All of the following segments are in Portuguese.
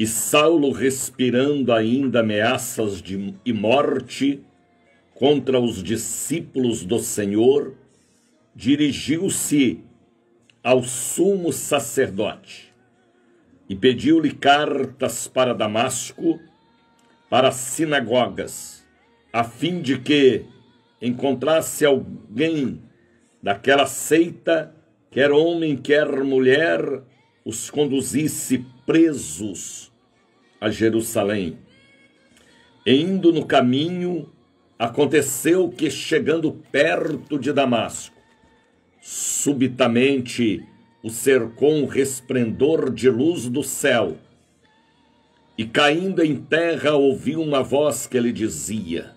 E Saulo, respirando ainda ameaças e morte contra os discípulos do Senhor, dirigiu-se ao sumo sacerdote e pediu-lhe cartas para Damasco, para as sinagogas, a fim de que encontrasse alguém daquela seita, quer homem, quer mulher, os conduzisse presos a Jerusalém. E indo no caminho, aconteceu que, chegando perto de Damasco, subitamente o cercou um resplendor de luz do céu, e caindo em terra ouviu uma voz que lhe dizia: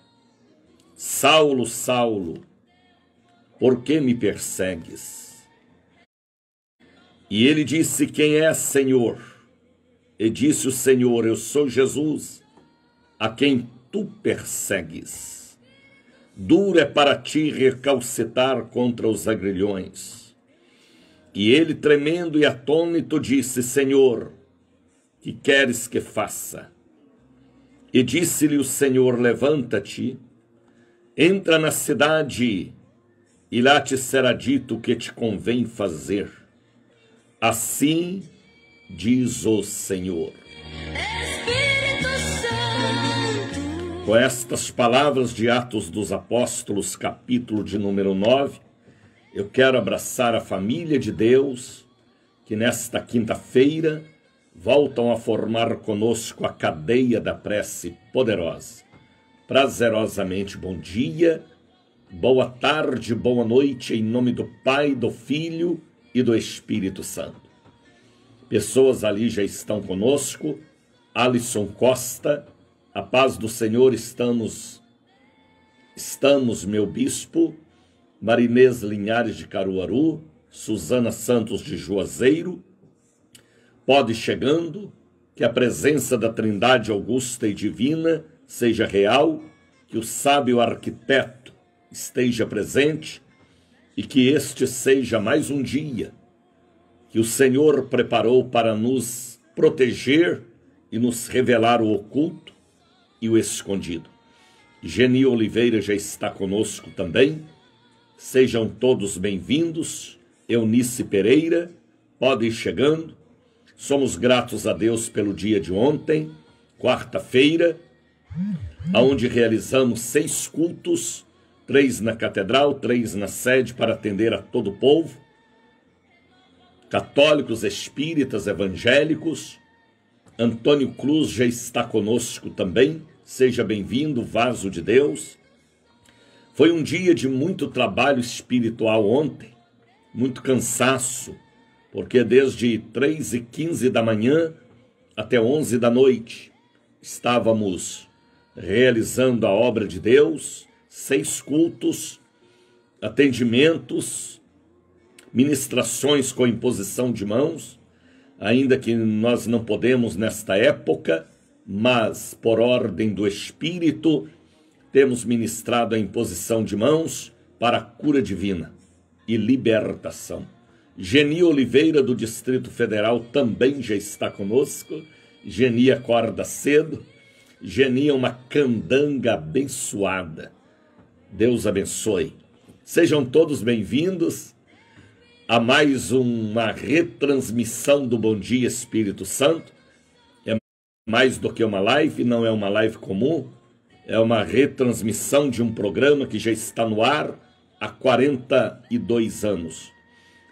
Saulo, Saulo, por que me persegues? E ele disse: Quem é, Senhor? E disse o Senhor: Eu sou Jesus, a quem tu persegues. Duro é para ti recalcitrar contra os agrilhões. E ele, tremendo e atônito, disse: Senhor, que queres que faça? E disse-lhe o Senhor: Levanta-te, entra na cidade, e lá te será dito o que te convém fazer. Assim diz o Senhor. Espírito Santo. Com estas palavras de Atos dos Apóstolos, capítulo de número 9, eu quero abraçar a família de Deus, que nesta quinta-feira voltam a formar conosco a cadeia da prece poderosa. Prazerosamente bom dia, boa tarde, boa noite, em nome do Pai, do Filho e do Espírito Santo. Pessoas ali já estão conosco. Alisson Costa, a paz do Senhor, estamos, meu bispo. Marinês Linhares de Caruaru, Suzana Santos de Juazeiro. Pode chegando, que a presença da Trindade augusta e divina seja real, que o sábio arquiteto esteja presente e que este seja mais um dia que o Senhor preparou para nos proteger e nos revelar o oculto e o escondido. Geni Oliveira já está conosco também. Sejam todos bem-vindos. Eunice Pereira, pode ir chegando. Somos gratos a Deus pelo dia de ontem, quarta-feira, onde realizamos 6 cultos, 3 na catedral, 3 na sede, para atender a todo o povo, católicos, espíritas, evangélicos. Antônio Cruz já está conosco também. Seja bem-vindo, vaso de Deus. Foi um dia de muito trabalho espiritual ontem, muito cansaço, porque desde 3h15 da manhã até 11 da noite estávamos realizando a obra de Deus, 6 cultos, atendimentos, ministrações com imposição de mãos, ainda que nós não podemos nesta época, mas por ordem do Espírito, temos ministrado a imposição de mãos para a cura divina e libertação. Geni Oliveira, do Distrito Federal, também já está conosco. Geni acorda cedo. Geni é uma candanga abençoada. Deus abençoe. Sejam todos bem-vindos a mais uma retransmissão do Bom Dia Espírito Santo. É mais do que uma live, não é uma live comum. É uma retransmissão de um programa que já está no ar há 42 anos.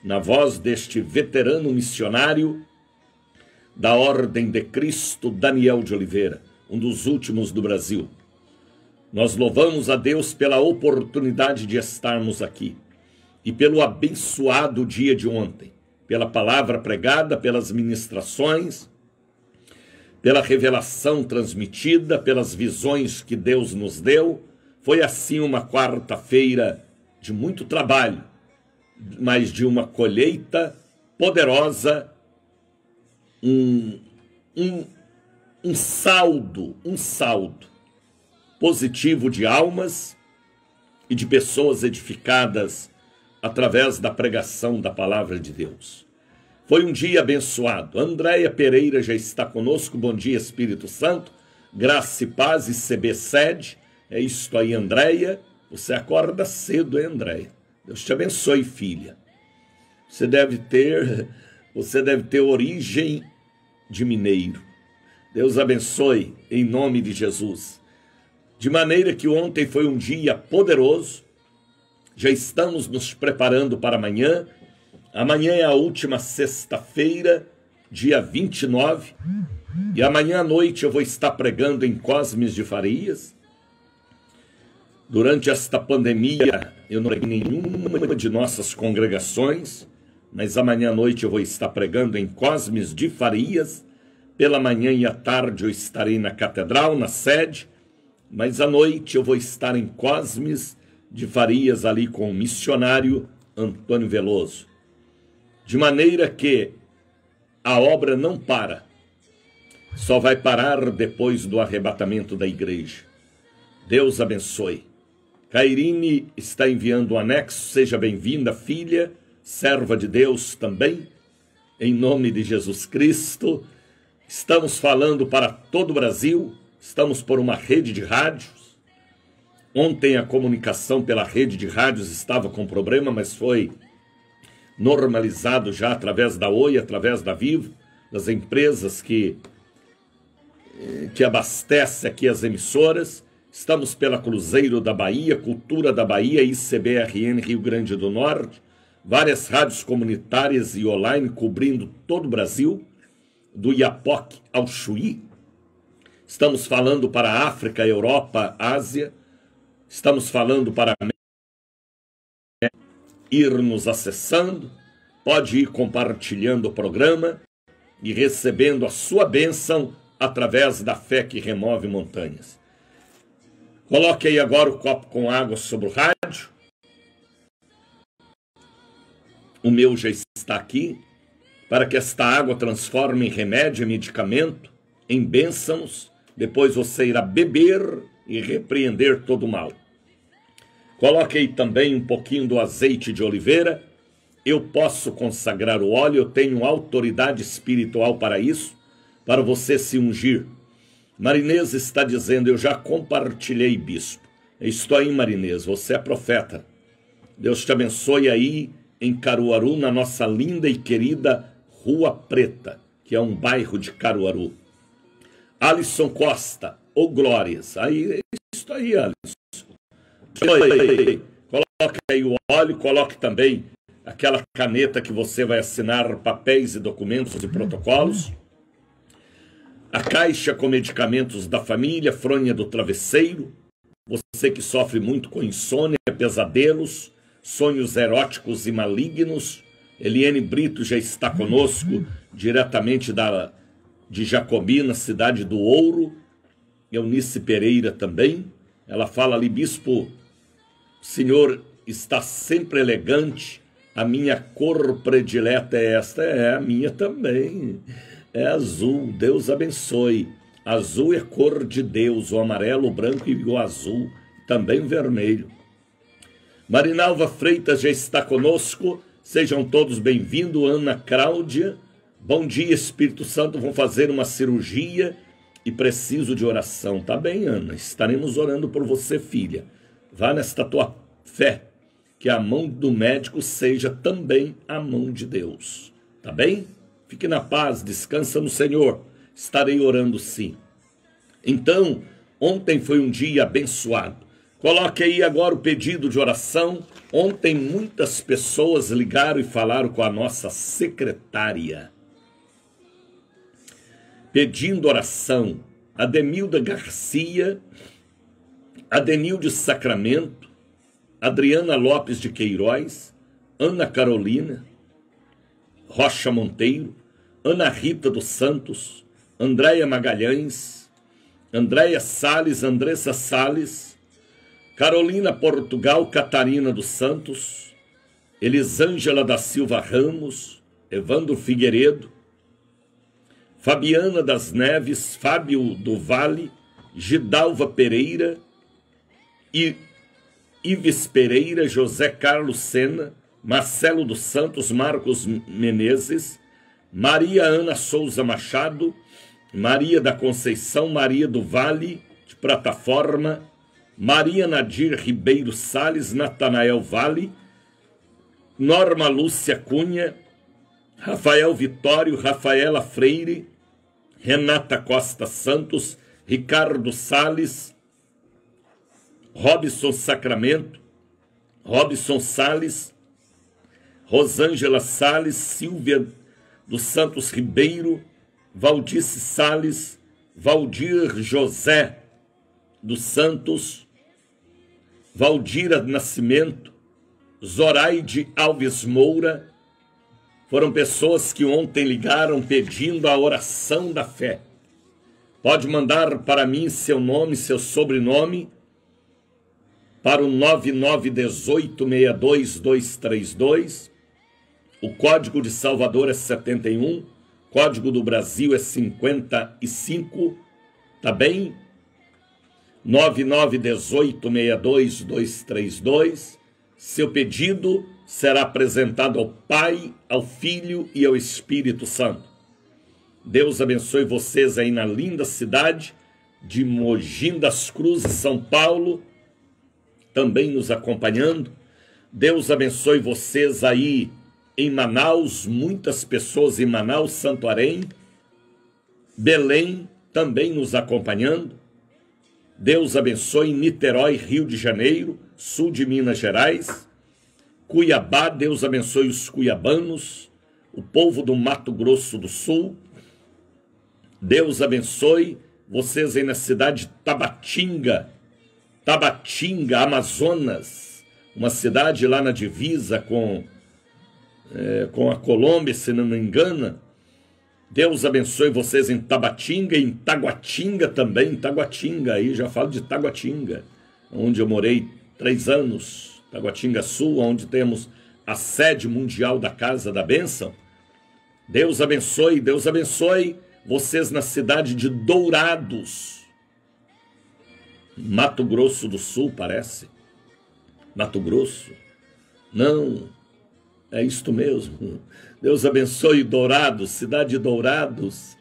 Na voz deste veterano missionário da Ordem de Cristo, Daniel de Oliveira, um dos últimos do Brasil. Nós louvamos a Deus pela oportunidade de estarmos aqui e pelo abençoado dia de ontem, pela palavra pregada, pelas ministrações, pela revelação transmitida, pelas visões que Deus nos deu. Foi assim uma quarta-feira de muito trabalho, mas de uma colheita poderosa, um saldo positivo de almas e de pessoas edificadas através da pregação da palavra de Deus. Foi um dia abençoado. Andréia Pereira já está conosco. Bom dia, Espírito Santo. Graça e paz e CB sede. É isso aí, Andréia. Você acorda cedo, hein, Andréia? Deus te abençoe, filha. Você deve ter origem de mineiro. Deus abençoe em nome de Jesus. De maneira que ontem foi um dia poderoso. Já estamos nos preparando para amanhã. Amanhã é a última sexta-feira, dia 29. E amanhã à noite eu vou estar pregando em Cosmes de Farias. Durante esta pandemia, eu não preguei em nenhuma de nossas congregações, mas amanhã à noite eu vou estar pregando em Cosmes de Farias. Pela manhã e à tarde eu estarei na catedral, na sede, mas à noite eu vou estar em Cosmes de Farias, ali com o missionário Antônio Veloso. De maneira que a obra não para, só vai parar depois do arrebatamento da igreja. Deus abençoe. Cairine está enviando um anexo. Seja bem-vinda, filha, serva de Deus também, em nome de Jesus Cristo. Estamos falando para todo o Brasil, estamos por uma rede de rádios. Ontem a comunicação pela rede de rádios estava com problema, mas foi normalizado já através da Oi, através da Vivo, das empresas que abastecem aqui as emissoras. Estamos pela Cruzeiro da Bahia, Cultura da Bahia, ICBRN Rio Grande do Norte, várias rádios comunitárias e online cobrindo todo o Brasil, do Iapoque ao Chuí. Estamos falando para a África, Europa, Ásia. Estamos falando para a América. Ir nos acessando, pode ir compartilhando o programa e recebendo a sua bênção através da fé que remove montanhas. Coloque aí agora o copo com água sobre o rádio. O meu já está aqui, para que esta água transforme em remédio e medicamento, em bênçãos. Depois você irá beber e repreender todo o mal. Coloque aí também um pouquinho do azeite de oliveira. Eu posso consagrar o óleo, eu tenho autoridade espiritual para isso, para você se ungir. Marinês está dizendo, eu já compartilhei, bispo. Estou aí, Marinês, você é profeta. Deus te abençoe aí em Caruaru, na nossa linda e querida Rua Preta, que é um bairro de Caruaru. Alisson Costa, ou Glórias. Aí, isso aí, Alisson. Coloque aí o óleo, coloque também aquela caneta que você vai assinar papéis e documentos e protocolos. A caixa com medicamentos da família, fronha do travesseiro. Você que sofre muito com insônia, pesadelos, sonhos eróticos e malignos. Eliane Brito já está conosco, diretamente de Jacobina, cidade do Ouro. Eunice Pereira também. Ela fala ali, bispo, o senhor está sempre elegante. A minha cor predileta é esta. É, a minha também. É azul, Deus abençoe. Azul é cor de Deus, o amarelo, o branco e o azul, também o vermelho. Marinalva Freitas já está conosco, sejam todos bem-vindos. Ana Cláudia, bom dia, Espírito Santo, vão fazer uma cirurgia e preciso de oração. Tá bem, Ana, estaremos orando por você, filha. Vá nesta tua fé, que a mão do médico seja também a mão de Deus, tá bem? Fique na paz, descansa no Senhor. Estarei orando sim. Então, ontem foi um dia abençoado. Coloque aí agora o pedido de oração. Ontem muitas pessoas ligaram e falaram com a nossa secretária, pedindo oração. Ademilda Garcia, Adenilde Sacramento, Adriana Lopes de Queiroz, Ana Carolina Rocha Monteiro, Ana Rita dos Santos, Andréia Magalhães, Andréia Salles, Andressa Salles, Carolina Portugal, Catarina dos Santos, Elisângela da Silva Ramos, Evandro Figueiredo, Fabiana das Neves, Fábio do Vale, Gidalva Pereira, Ives Pereira, José Carlos Sena, Marcelo dos Santos, Marcos Menezes, Maria Ana Souza Machado, Maria da Conceição, Maria do Vale de Plataforma, Maria Nadir Ribeiro Salles, Natanael Vale, Norma Lúcia Cunha, Rafael Vitório, Rafaela Freire, Renata Costa Santos, Ricardo Salles, Robson Sacramento, Robson Salles, Rosângela Salles, Silvia dos Santos Ribeiro, Valdice Salles, Valdir José dos Santos, Valdira Nascimento, Zoraide Alves Moura, foram pessoas que ontem ligaram pedindo a oração da fé. Pode mandar para mim seu nome, seu sobrenome, para o 9918-62232. O código de Salvador é 71, código do Brasil é 55, tá bem? 9918-62232. Seu pedido será apresentado ao Pai, ao Filho e ao Espírito Santo. Deus abençoe vocês aí na linda cidade de Mogi das Cruzes, São Paulo, também nos acompanhando. Deus abençoe vocês aí em Manaus, muitas pessoas em Manaus, Santarém, Belém, também nos acompanhando. Deus abençoe Niterói, Rio de Janeiro, sul de Minas Gerais, Cuiabá, Deus abençoe os cuiabanos, o povo do Mato Grosso do Sul. Deus abençoe vocês aí na cidade de Tabatinga, Amazonas, uma cidade lá na divisa com a Colômbia, se não me engano. Deus abençoe vocês em Tabatinga, em Taguatinga também, Taguatinga, aí já falo de Taguatinga, onde eu morei 3 anos, Taguatinga Sul, onde temos a sede mundial da Casa da Bênção. Deus abençoe vocês na cidade de Dourados, Mato Grosso do Sul, parece. Mato Grosso? Não, é isto mesmo. Deus abençoe Dourados, cidade de Dourados.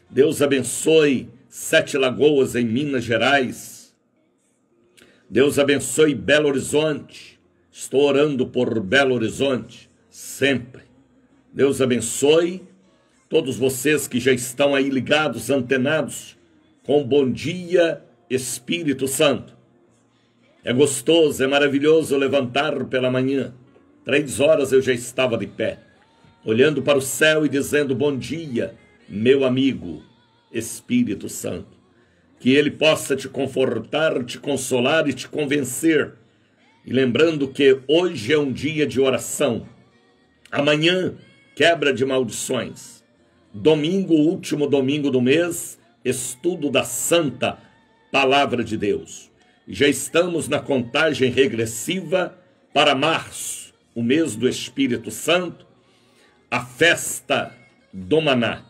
Deus abençoe Sete Lagoas, em Minas Gerais. Deus abençoe Belo Horizonte. Estou orando por Belo Horizonte, sempre. Deus abençoe todos vocês que já estão aí ligados, antenados, com Bom Dia Espírito Santo. É gostoso, é maravilhoso levantar pela manhã. 3 horas eu já estava de pé, olhando para o céu e dizendo: bom dia, meu amigo Espírito Santo. Que ele possa te confortar, te consolar e te convencer. E lembrando que hoje é um dia de oração. Amanhã, quebra de maldições. Domingo, último domingo do mês, estudo da Santa Palavra de Deus. Já estamos na contagem regressiva para março, o mês do Espírito Santo, a festa do maná.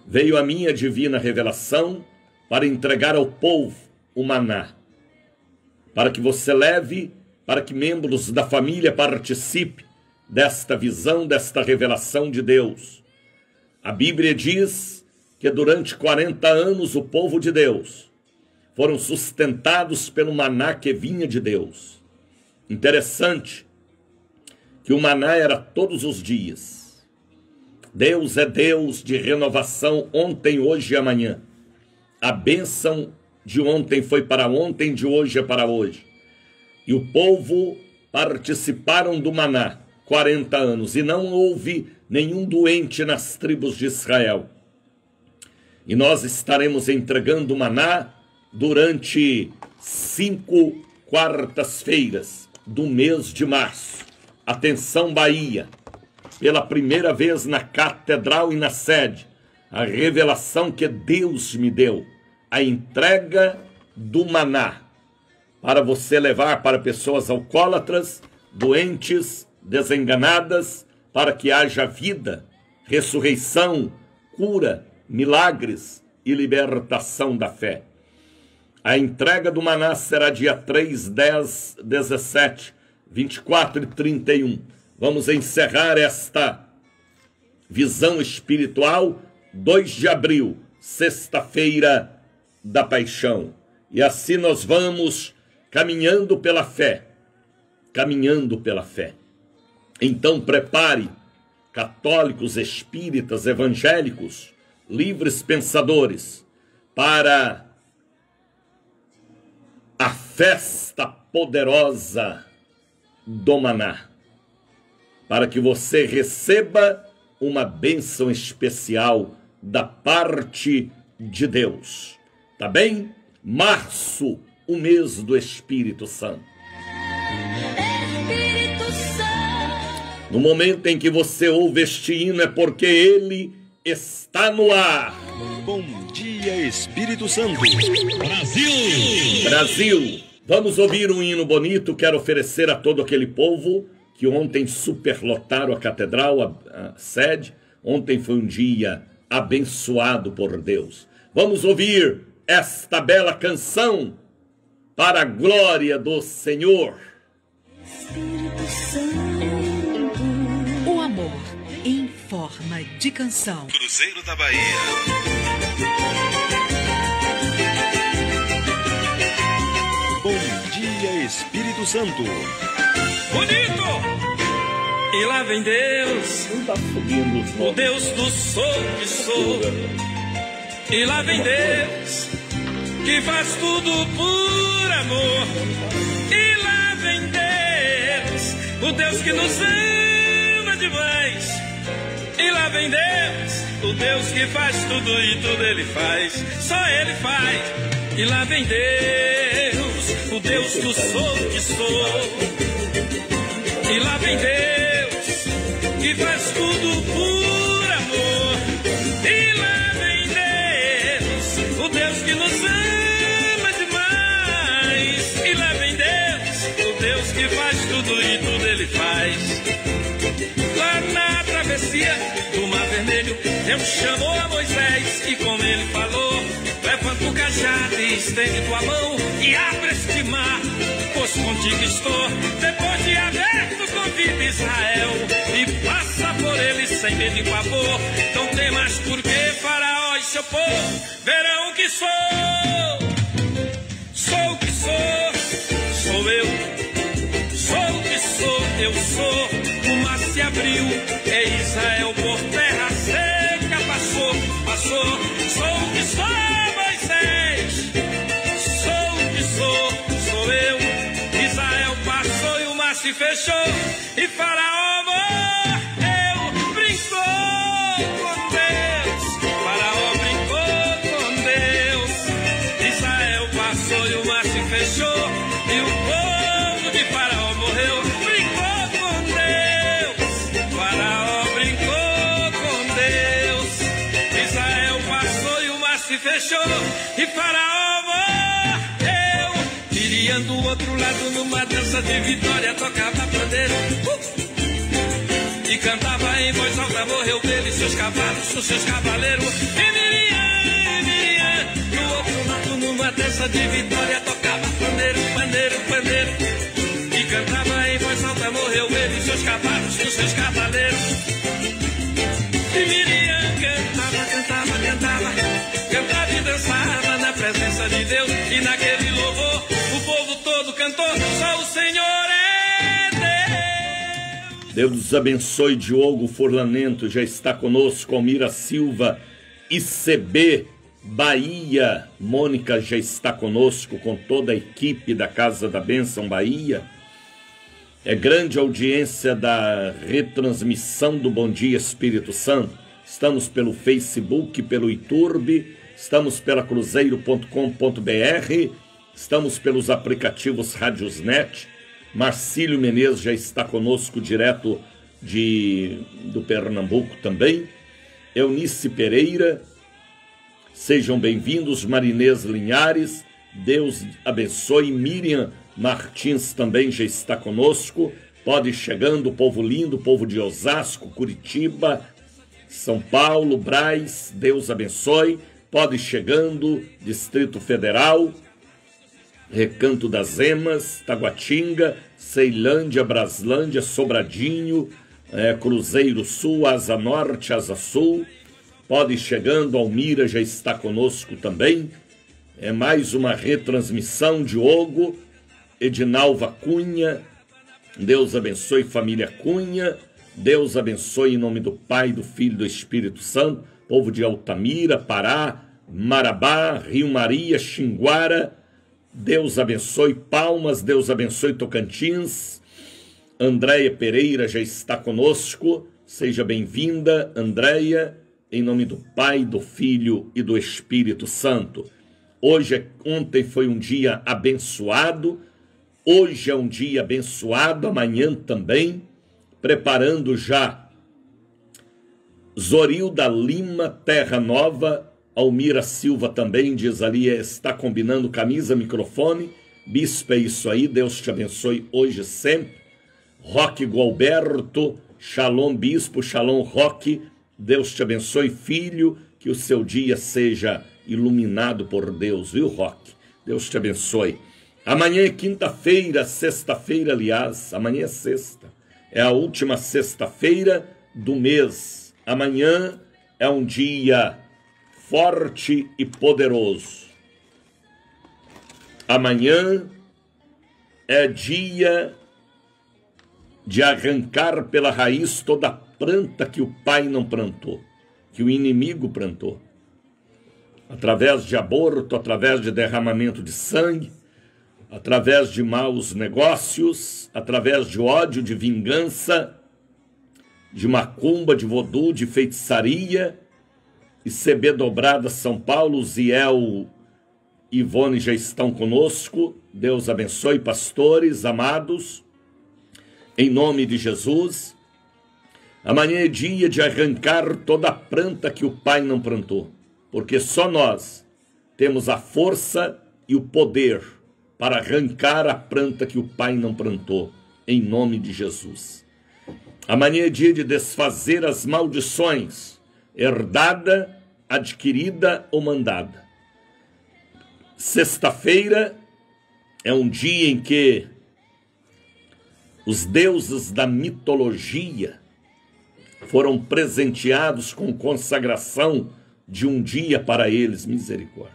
Veio a minha divina revelação para entregar ao povo o maná, para que você leve, para que membros da família participem desta visão, desta revelação de Deus. A Bíblia diz que durante 40 anos o povo de Deus foram sustentados pelo maná que vinha de Deus. Interessante que o maná era todos os dias. Deus é Deus de renovação ontem, hoje e amanhã. A bênção de ontem foi para ontem, de hoje é para hoje. E o povo participaram do maná 40 anos e não houve nenhum doente nas tribos de Israel. E nós estaremos entregando o maná durante 5 quartas-feiras do mês de março. Atenção, Bahia, pela primeira vez na catedral e na sede, a revelação que Deus me deu, a entrega do maná, para você levar para pessoas alcoólatras, doentes, desenganadas, para que haja vida, ressurreição, cura, milagres e libertação da fé. A entrega do maná será dia 3, 10, 17, 24 e 31. Vamos encerrar esta Visão espiritual, 2 de abril, sexta-feira da Paixão. E assim nós vamos caminhando pela fé. Caminhando pela fé. Então prepare, católicos, espíritas, evangélicos, livres pensadores, para a festa poderosa do Maná, para que você receba uma bênção especial da parte de Deus. Tá bem? Março, o mês do Espírito Santo. Espírito Santo. No momento em que você ouve este hino é porque ele está no ar. Bom dia, Espírito Santo. Brasil! Brasil, vamos ouvir um hino bonito. Quero oferecer a todo aquele povo que ontem superlotaram a catedral, a sede. Ontem foi um dia abençoado por Deus. Vamos ouvir esta bela canção para a glória do Senhor. Espírito Santo. O amor em forma de canção. Cruzeiro da Bahia. Bom dia, Espírito Santo. Bonito! E lá vem Deus, Não está subindo os o nomes. Deus do sou que sou. E lá vem Deus, que faz tudo por amor. E lá vem Deus, o Deus que nos ama demais. E lá vem Deus, o Deus que faz tudo e tudo Ele faz. Só Ele faz. E lá vem Deus, o Deus do sou que sou. E lá vem Deus, que faz tudo por amor. E lá vem Deus, o Deus que nos ama demais. E lá vem Deus, o Deus que faz tudo e tudo Ele faz. Lá na travessia do Mar Vermelho, Deus chamou a Moisés e como Ele falou: levanta o cajado e estende tua mão e abre este mar, pois contigo estou. Depois de aberto, convida Israel e passa por ele sem medo e pavor. Não tem mais por que Faraó e seu povo verão que sou. Sou o que sou, sou eu. Sou o que sou, eu sou. O mar se abriu e Israel por terra seca passou, passou. Sou o que sou, Moisés. Sou o que sou eu. Israel passou e o mar se fechou e Faraó morreu. Brincou com Deus, Faraó brincou com Deus. Israel passou e o mar se fechou e o povo de Faraó morreu. Brincou com Deus, Faraó brincou com Deus. Israel passou e o mar se fechou e Faraó morreu. Miriam do outro lado numa dança de vitória tocava pandeiro e cantava em voz alta. Morreu dele seus cavalos, os seus cavaleiros. E Miriam do outro lado numa dança de vitória tocava pandeiro, pandeiro, pandeiro e cantava em voz alta. Morreu ele seus cavalos, os seus cavaleiros. E Miriam cantava, cantava, cantava, cantava e dançava na presença de Deus. E naquele louvor o povo todo cantou: só o Senhor é Deus. Deus nos abençoe. Diogo Furlanento já está conosco. Almira Silva, ICB Bahia. Mônica já está conosco com toda a equipe da Casa da Bênção Bahia. É grande audiência da retransmissão do Bom Dia Espírito Santo. Estamos pelo Facebook, pelo YouTube, estamos pela cruzeiro.com.br, estamos pelos aplicativos Radiosnet. Marcílio Menezes já está conosco direto do Pernambuco também. Eunice Pereira, sejam bem-vindos. Marinês Linhares, Deus abençoe. Miriam Martins também já está conosco. Pode ir chegando, povo lindo, povo de Osasco, Curitiba, São Paulo, Braz, Deus abençoe. Pode ir chegando, Distrito Federal, Recanto das Emas, Taguatinga, Ceilândia, Braslândia, Sobradinho. Cruzeiro Sul, Asa Norte, Asa Sul. Pode ir chegando, Almira já está conosco também. É mais uma retransmissão, Diogo, Edinalva Cunha. Deus abençoe família Cunha. Deus abençoe em nome do Pai, do Filho e do Espírito Santo. Povo de Altamira, Pará, Marabá, Rio Maria, Xinguara. Deus abençoe Palmas, Deus abençoe Tocantins. Andréia Pereira já está conosco. Seja bem-vinda, Andréia, em nome do Pai, do Filho e do Espírito Santo. Ontem foi um dia abençoado. Hoje é um dia abençoado, amanhã também. Preparando já Zorilda Lima, Terra Nova. Almira Silva também diz ali, está combinando camisa, microfone. Bispo, é isso aí, Deus te abençoe hoje e sempre. Roque Gualberto, Shalom Bispo, Shalom Roque, Deus te abençoe, filho, que o seu dia seja iluminado por Deus, viu, Roque? Deus te abençoe. Amanhã é quinta-feira, sexta-feira, aliás, amanhã é sexta, é a última sexta-feira do mês. Amanhã é um dia forte e poderoso. Amanhã é dia de arrancar pela raiz toda a planta que o pai não plantou, que o inimigo plantou. Através de aborto, através de derramamento de sangue, através de maus negócios, através de ódio, de vingança, de macumba, de vodú, de feitiçaria. ICB Dobrada São Paulo, Ziel e Ivone já estão conosco. Deus abençoe, pastores amados. Em nome de Jesus, amanhã é dia de arrancar toda a planta que o Pai não plantou, porque só nós temos a força e o poder para arrancar a planta que o Pai não plantou, em nome de Jesus. Amanhã é dia de desfazer as maldições, herdada, adquirida ou mandada. Sexta-feira é um dia em que os deuses da mitologia foram presenteados com consagração de um dia para eles, misericórdia.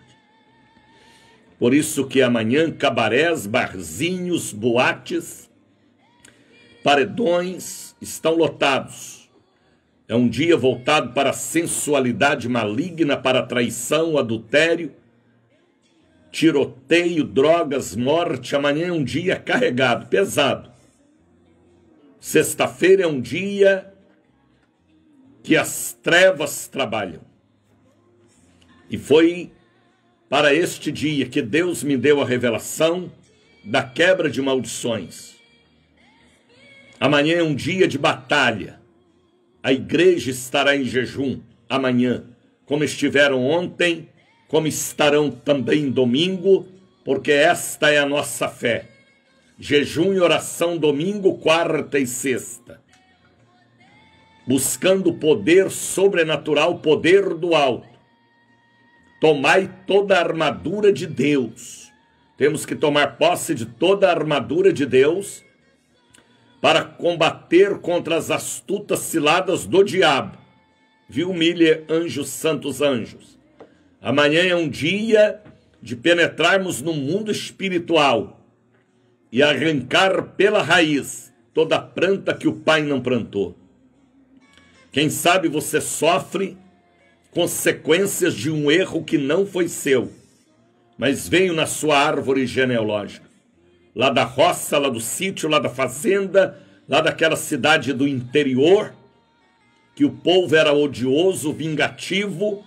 Por isso que amanhã cabarés, barzinhos, boates, paredões estão lotados. É um dia voltado para a sensualidade maligna, para a traição, adultério, tiroteio, drogas, morte. Amanhã é um dia carregado, pesado. Sexta-feira é um dia que as trevas trabalham. E foi para este dia que Deus me deu a revelação da quebra de maldições. Amanhã é um dia de batalha. A igreja estará em jejum amanhã, como estiveram ontem, como estarão também domingo, porque esta é a nossa fé. Jejum e oração domingo, quarta e sexta. Buscando o poder sobrenatural, poder do alto. Tomai toda a armadura de Deus. Temos que tomar posse de toda a armadura de Deus para combater contra as astutas ciladas do diabo. Viu, Miller, anjos, santos anjos? Amanhã é um dia de penetrarmos no mundo espiritual e arrancar pela raiz toda a planta que o Pai não plantou. Quem sabe você sofre consequências de um erro que não foi seu, mas veio na sua árvore genealógica, lá da roça, lá do sítio, lá da fazenda, lá daquela cidade do interior, que o povo era odioso, vingativo,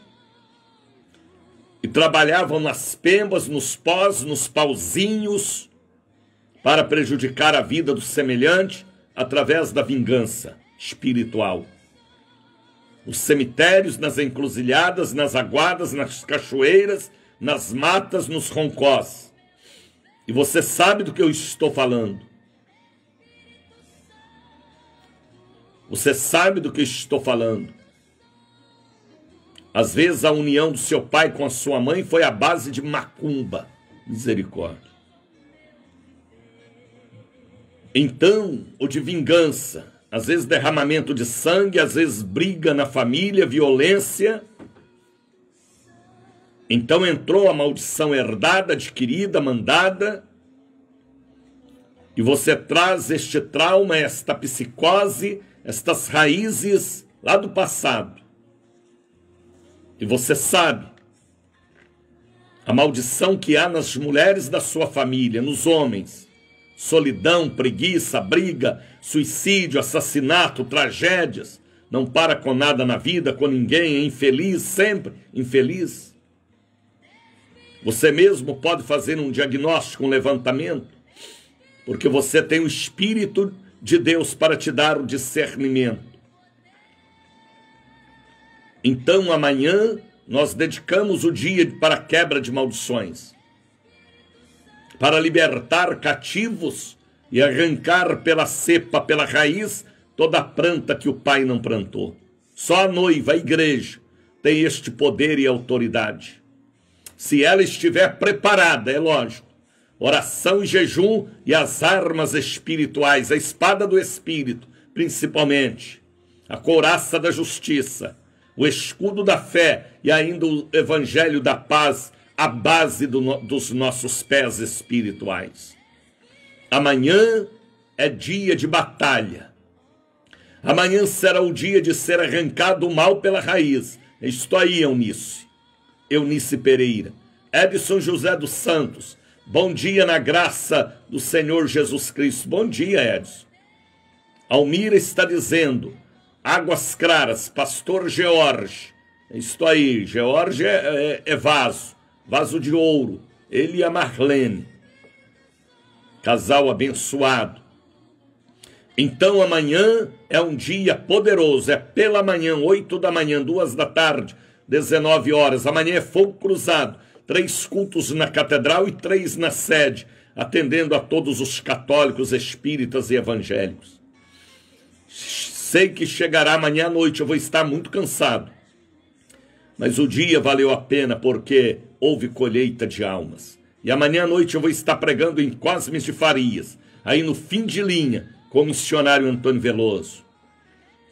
e trabalhavam nas pembas, nos pós, nos pauzinhos, para prejudicar a vida do semelhante através da vingança espiritual. Os cemitérios, nas encruzilhadas, nas aguadas, nas cachoeiras, nas matas, nos roncós. E você sabe do que eu estou falando. Você sabe do que eu estou falando. Às vezes a união do seu pai com a sua mãe foi à base de macumba. Misericórdia. Então, ou de vingança. às vezes derramamento de sangue, às vezes briga na família, violência. Então entrou a maldição herdada, adquirida, mandada, e você traz este trauma, esta psicose, estas raízes lá do passado. E você sabe a maldição que há nas mulheres da sua família, nos homens. Solidão, preguiça, briga, suicídio, assassinato, tragédias. Não para com nada na vida, com ninguém, é infeliz, sempre infeliz. Você mesmo pode fazer um diagnóstico, um levantamento, porque você tem o Espírito de Deus para te dar o discernimento. Então amanhã nós dedicamos o dia para a quebra de maldições, para libertar cativos e arrancar pela cepa, pela raiz, toda a planta que o Pai não plantou. Só a noiva, a igreja, tem este poder e autoridade. Se ela estiver preparada, é lógico. Oração e jejum e as armas espirituais, a espada do Espírito, principalmente, a couraça da justiça, o escudo da fé e ainda o evangelho da paz, a base dos nossos pés espirituais. Amanhã é dia de batalha. Amanhã será o dia de ser arrancado o mal pela raiz. Estou aí, Eunice Pereira. Edson José dos Santos. Bom dia na graça do Senhor Jesus Cristo. Bom dia, Edson. Almira está dizendo, Águas Claras, Pastor George. Estou aí, George é vaso de ouro. Ele e a Marlene. Casal abençoado. Então amanhã é um dia poderoso, é pela manhã, 8 da manhã, 2 da tarde, 19 horas. Amanhã é fogo cruzado, 3 cultos na catedral e 3 na sede, atendendo a todos os católicos, espíritas e evangélicos. Sei que chegará amanhã à noite, eu vou estar muito cansado, mas o dia valeu a pena porque houve colheita de almas. E amanhã à noite eu vou estar pregando em Cosmes de Farias, aí no fim de linha, com o missionário Antônio Veloso.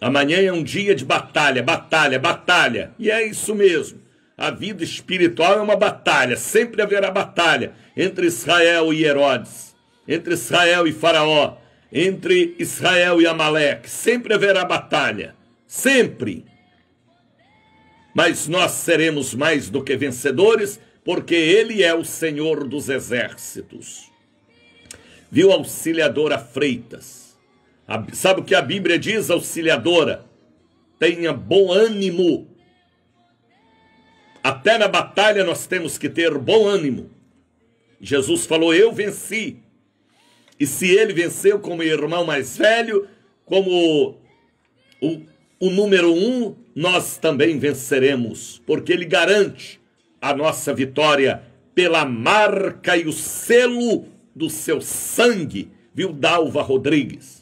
Amanhã é um dia de batalha, batalha, batalha. E é isso mesmo. A vida espiritual é uma batalha. Sempre haverá batalha entre Israel e Herodes, entre Israel e Faraó, entre Israel e Amaleque. Sempre haverá batalha. Sempre. Mas nós seremos mais do que vencedores, porque Ele é o Senhor dos exércitos. Viu, Auxiliadora Freitas? Sabe o que a Bíblia diz, Auxiliadora? Tenha bom ânimo. Até na batalha nós temos que ter bom ânimo. Jesus falou, eu venci. E se ele venceu como irmão mais velho, como o número 1, nós também venceremos. Porque ele garante a nossa vitória pela marca e o selo do seu sangue. Viu, Dalva Rodrigues?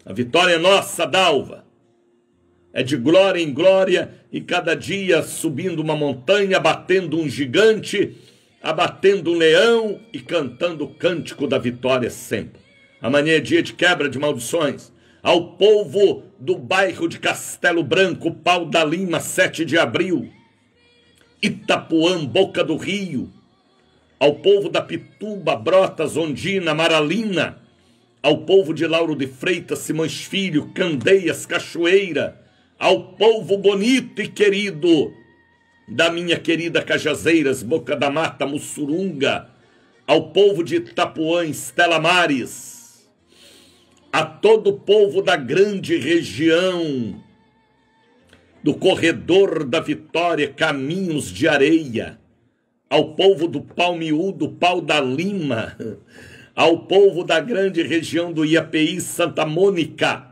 A vitória é nossa, Dalva. É de glória em glória e cada dia subindo uma montanha, abatendo um gigante, abatendo um leão e cantando o cântico da vitória sempre. Amanhã é dia de quebra de maldições. Ao povo do bairro de Castelo Branco, Pau da Lima, 7 de abril. Itapuã, Boca do Rio. Ao povo da Pituba, Brotas, Ondina, Maralina. Ao povo de Lauro de Freitas, Simões Filho, Candeias, Cachoeira. Ao povo bonito e querido da minha querida Cajazeiras, Boca da Mata, Mussurunga. Ao povo de Itapuã, Estela Mares. A todo o povo da grande região do corredor da Vitória, Caminhos de Areia. Ao povo do Pau Miúdo, Pau da Lima. Ao povo da grande região do IAPI, Santa Mônica,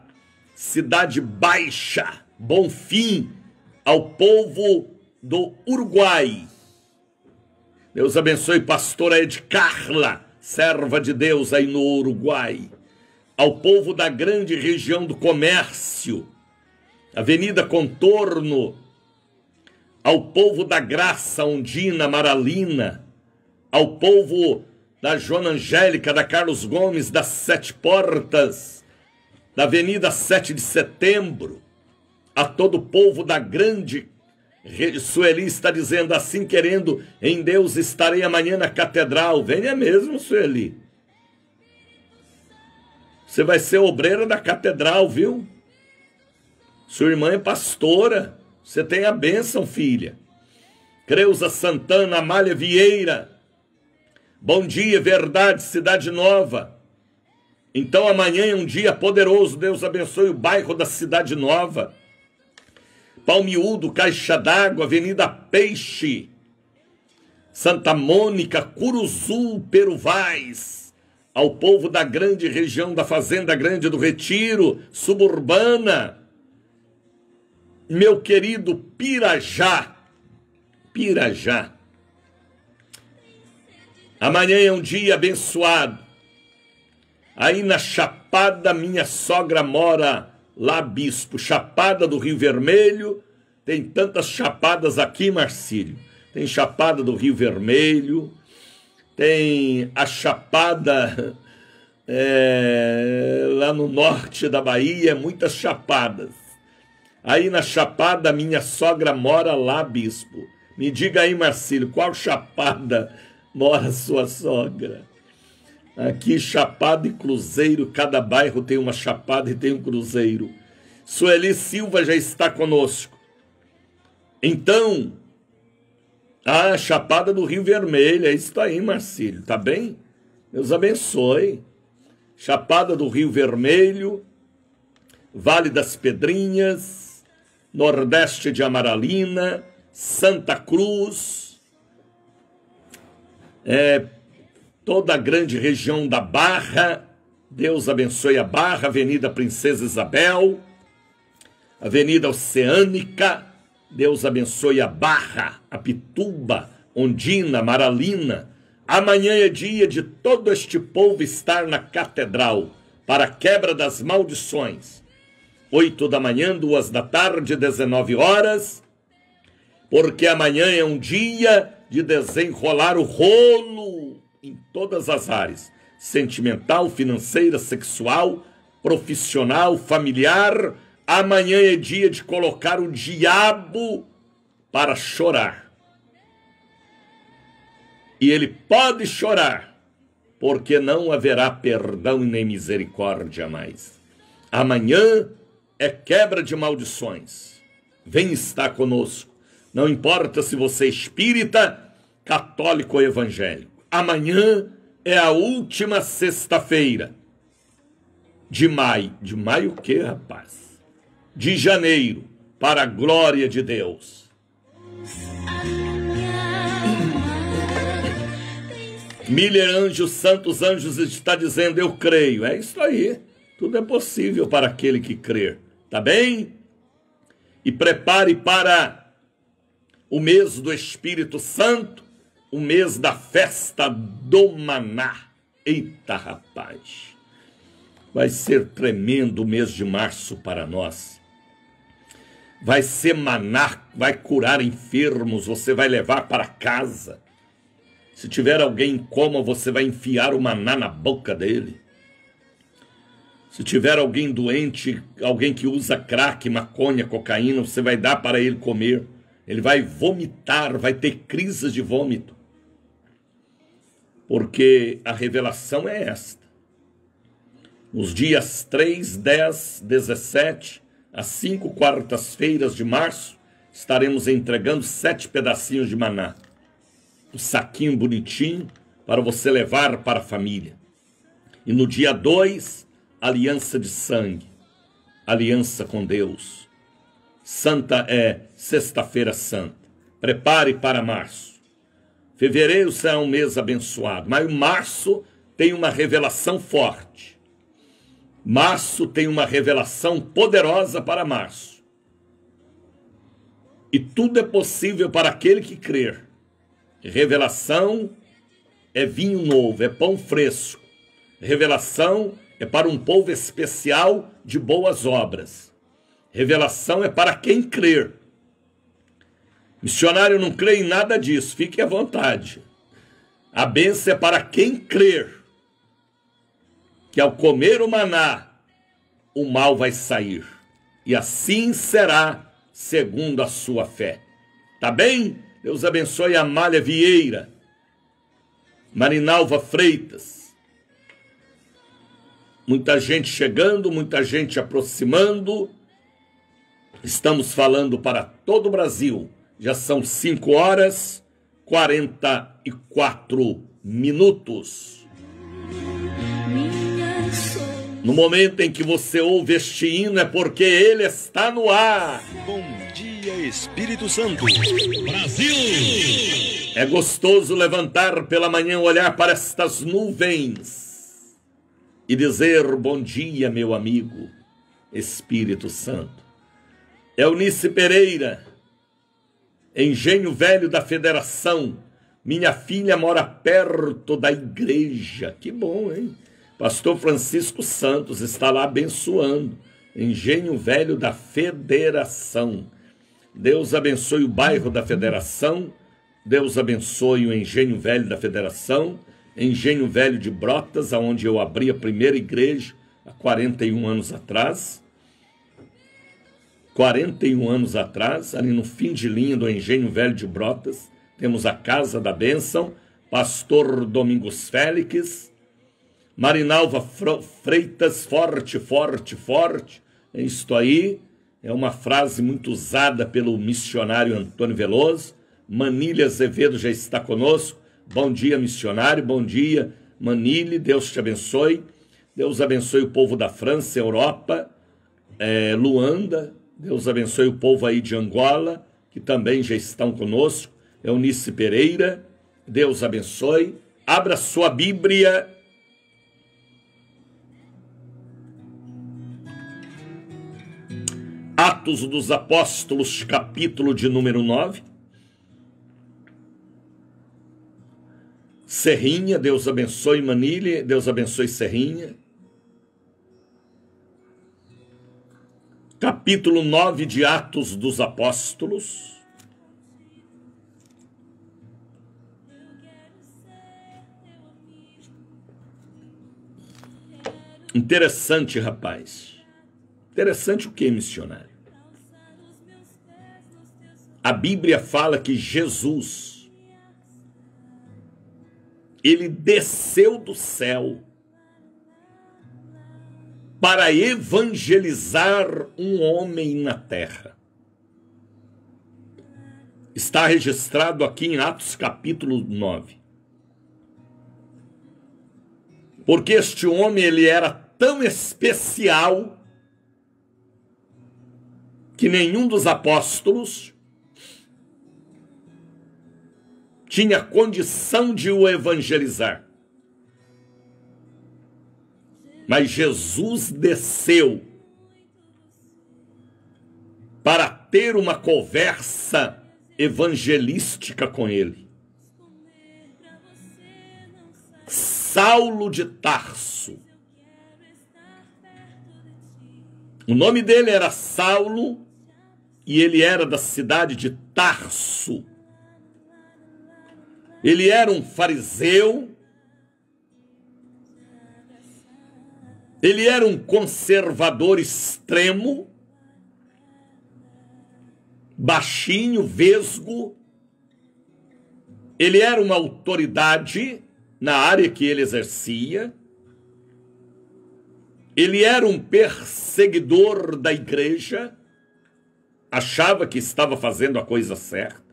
Cidade Baixa, Bonfim, ao povo do Uruguai. Deus abençoe pastora Ed Carla, serva de Deus aí no Uruguai. Ao povo da grande região do comércio, Avenida Contorno. Ao povo da Graça, Ondina, Maralina. Ao povo da Joana Angélica, da Carlos Gomes, das 7 Portas. da Avenida 7 de Setembro, a todo o povo da grande Sueli está dizendo assim, querendo em Deus, estarei amanhã na catedral. Venha mesmo, Sueli. Você vai ser obreira da catedral, viu? Sua irmã é pastora. Você tem a bênção, filha. Creuza Santana, Amália Vieira. Bom dia, Verdade, Cidade Nova. Então amanhã é um dia poderoso. Deus abençoe o bairro da Cidade Nova. Palmiúdo, Caixa d'Água, Avenida Peixe, Santa Mônica, Curuzu, Peruvais, ao povo da grande região da Fazenda Grande do Retiro, suburbana, meu querido Pirajá, amanhã é um dia abençoado, aí na Chapada minha sogra mora, lá, Bispo, Chapada do Rio Vermelho, tem tantas chapadas aqui, Marcílio. Tem Chapada do Rio Vermelho, tem a Chapada lá no norte da Bahia, muitas chapadas. Aí na Chapada, minha sogra mora lá, Bispo. Me diga aí, Marcílio, qual chapada mora sua sogra? Aqui, Chapada e Cruzeiro, cada bairro tem uma chapada e tem um cruzeiro. Sueli Silva já está conosco. Então, a Chapada do Rio Vermelho, é isso aí, Marcílio, tá bem? Deus abençoe. Chapada do Rio Vermelho, Vale das Pedrinhas, Nordeste de Amaralina, Santa Cruz, toda a grande região da Barra, Deus abençoe a Barra, Avenida Princesa Isabel, Avenida Oceânica, Deus abençoe a Barra, a Pituba, Ondina, Maralina. Amanhã é dia de todo este povo estar na catedral para a quebra das maldições. 8 da manhã, 2 da tarde, 19 horas, porque amanhã é um dia de desenrolar o rolo em todas as áreas, sentimental, financeira, sexual, profissional, familiar. Amanhã é dia de colocar o diabo para chorar. E ele pode chorar, porque não haverá perdão e nem misericórdia mais. Amanhã é quebra de maldições. Vem estar conosco. Não importa se você é espírita, católico ou evangélico. Amanhã é a última sexta-feira de maio. De maio o quê, rapaz? De janeiro, para a glória de Deus. Miller Anjos, Santos Anjos está dizendo, eu creio. É isso aí. Tudo é possível para aquele que crer. Tá bem? E prepare para o mês do Espírito Santo, o mês da festa do maná. Eita, rapaz. Vai ser tremendo o mês de março para nós. Vai ser maná, vai curar enfermos, você vai levar para casa. Se tiver alguém em coma, você vai enfiar o maná na boca dele. Se tiver alguém doente, alguém que usa crack, maconha, cocaína, você vai dar para ele comer. Ele vai vomitar, vai ter crises de vômito. Porque a revelação é esta. Nos dias 3, 10, 17, às 5 quartas-feiras de março, estaremos entregando 7 pedacinhos de maná. Um saquinho bonitinho para você levar para a família. E no dia 2, aliança de sangue. Aliança com Deus. Santa Sexta-feira Santa. Prepare para março. Fevereiro será um mês abençoado. Mas março tem uma revelação forte. Março tem uma revelação poderosa para março. E tudo é possível para aquele que crer. Revelação é vinho novo, é pão fresco. Revelação é para um povo especial de boas obras. Revelação é para quem crer. Missionário não crê em nada disso, fique à vontade. A bênção é para quem crer. Que ao comer o maná, o mal vai sair. E assim será, segundo a sua fé. Tá bem? Deus abençoe a Amália Vieira, Marinalva Freitas. Muita gente chegando, muita gente aproximando. Estamos falando para todo o Brasil. Já são 5h44. No momento em que você ouve este hino é porque ele está no ar. Bom dia, Espírito Santo. Brasil! É gostoso levantar pela manhã, olhar para estas nuvens e dizer: bom dia, meu amigo Espírito Santo. Eunice Pereira, Engenho Velho da Federação. Minha filha mora perto da igreja. Que bom, hein? Pastor Francisco Santos está lá abençoando. Engenho Velho da Federação. Deus abençoe o bairro da Federação. Deus abençoe o Engenho Velho da Federação. Engenho Velho de Brotas, onde eu abri a primeira igreja há 41 anos atrás. 41 anos atrás, ali no fim de linha do Engenho Velho de Brotas, temos a Casa da Bênção, Pastor Domingos Félix, Marinalva Freitas, forte, forte, forte. Isto aí é uma frase muito usada pelo missionário Antônio Veloso. Manília Azevedo já está conosco. Bom dia, missionário. Bom dia, Manília. Deus te abençoe. Deus abençoe o povo da França, Europa, Luanda. Deus abençoe o povo aí de Angola, que também já estão conosco. Eunice Pereira. Deus abençoe. Abra sua Bíblia. Atos dos Apóstolos, capítulo de número 9. Serrinha, Deus abençoe Manília, Deus abençoe Serrinha. Capítulo 9 de Atos dos Apóstolos. Interessante, rapaz. Interessante o que, missionário? A Bíblia fala que Jesus, ele desceu do céu para evangelizar um homem na terra. Está registrado aqui em Atos capítulo 9. Porque este homem, ele era tão especial que nenhum dos apóstolos tinha condição de o evangelizar. Mas Jesus desceu para ter uma conversa evangelística com ele. Saulo de Tarso. O nome dele era Saulo e ele era da cidade de Tarso. Ele era um fariseu. Ele era um conservador extremo, baixinho, vesgo. Ele era uma autoridade na área que ele exercia. Ele era um perseguidor da igreja, achava que estava fazendo a coisa certa.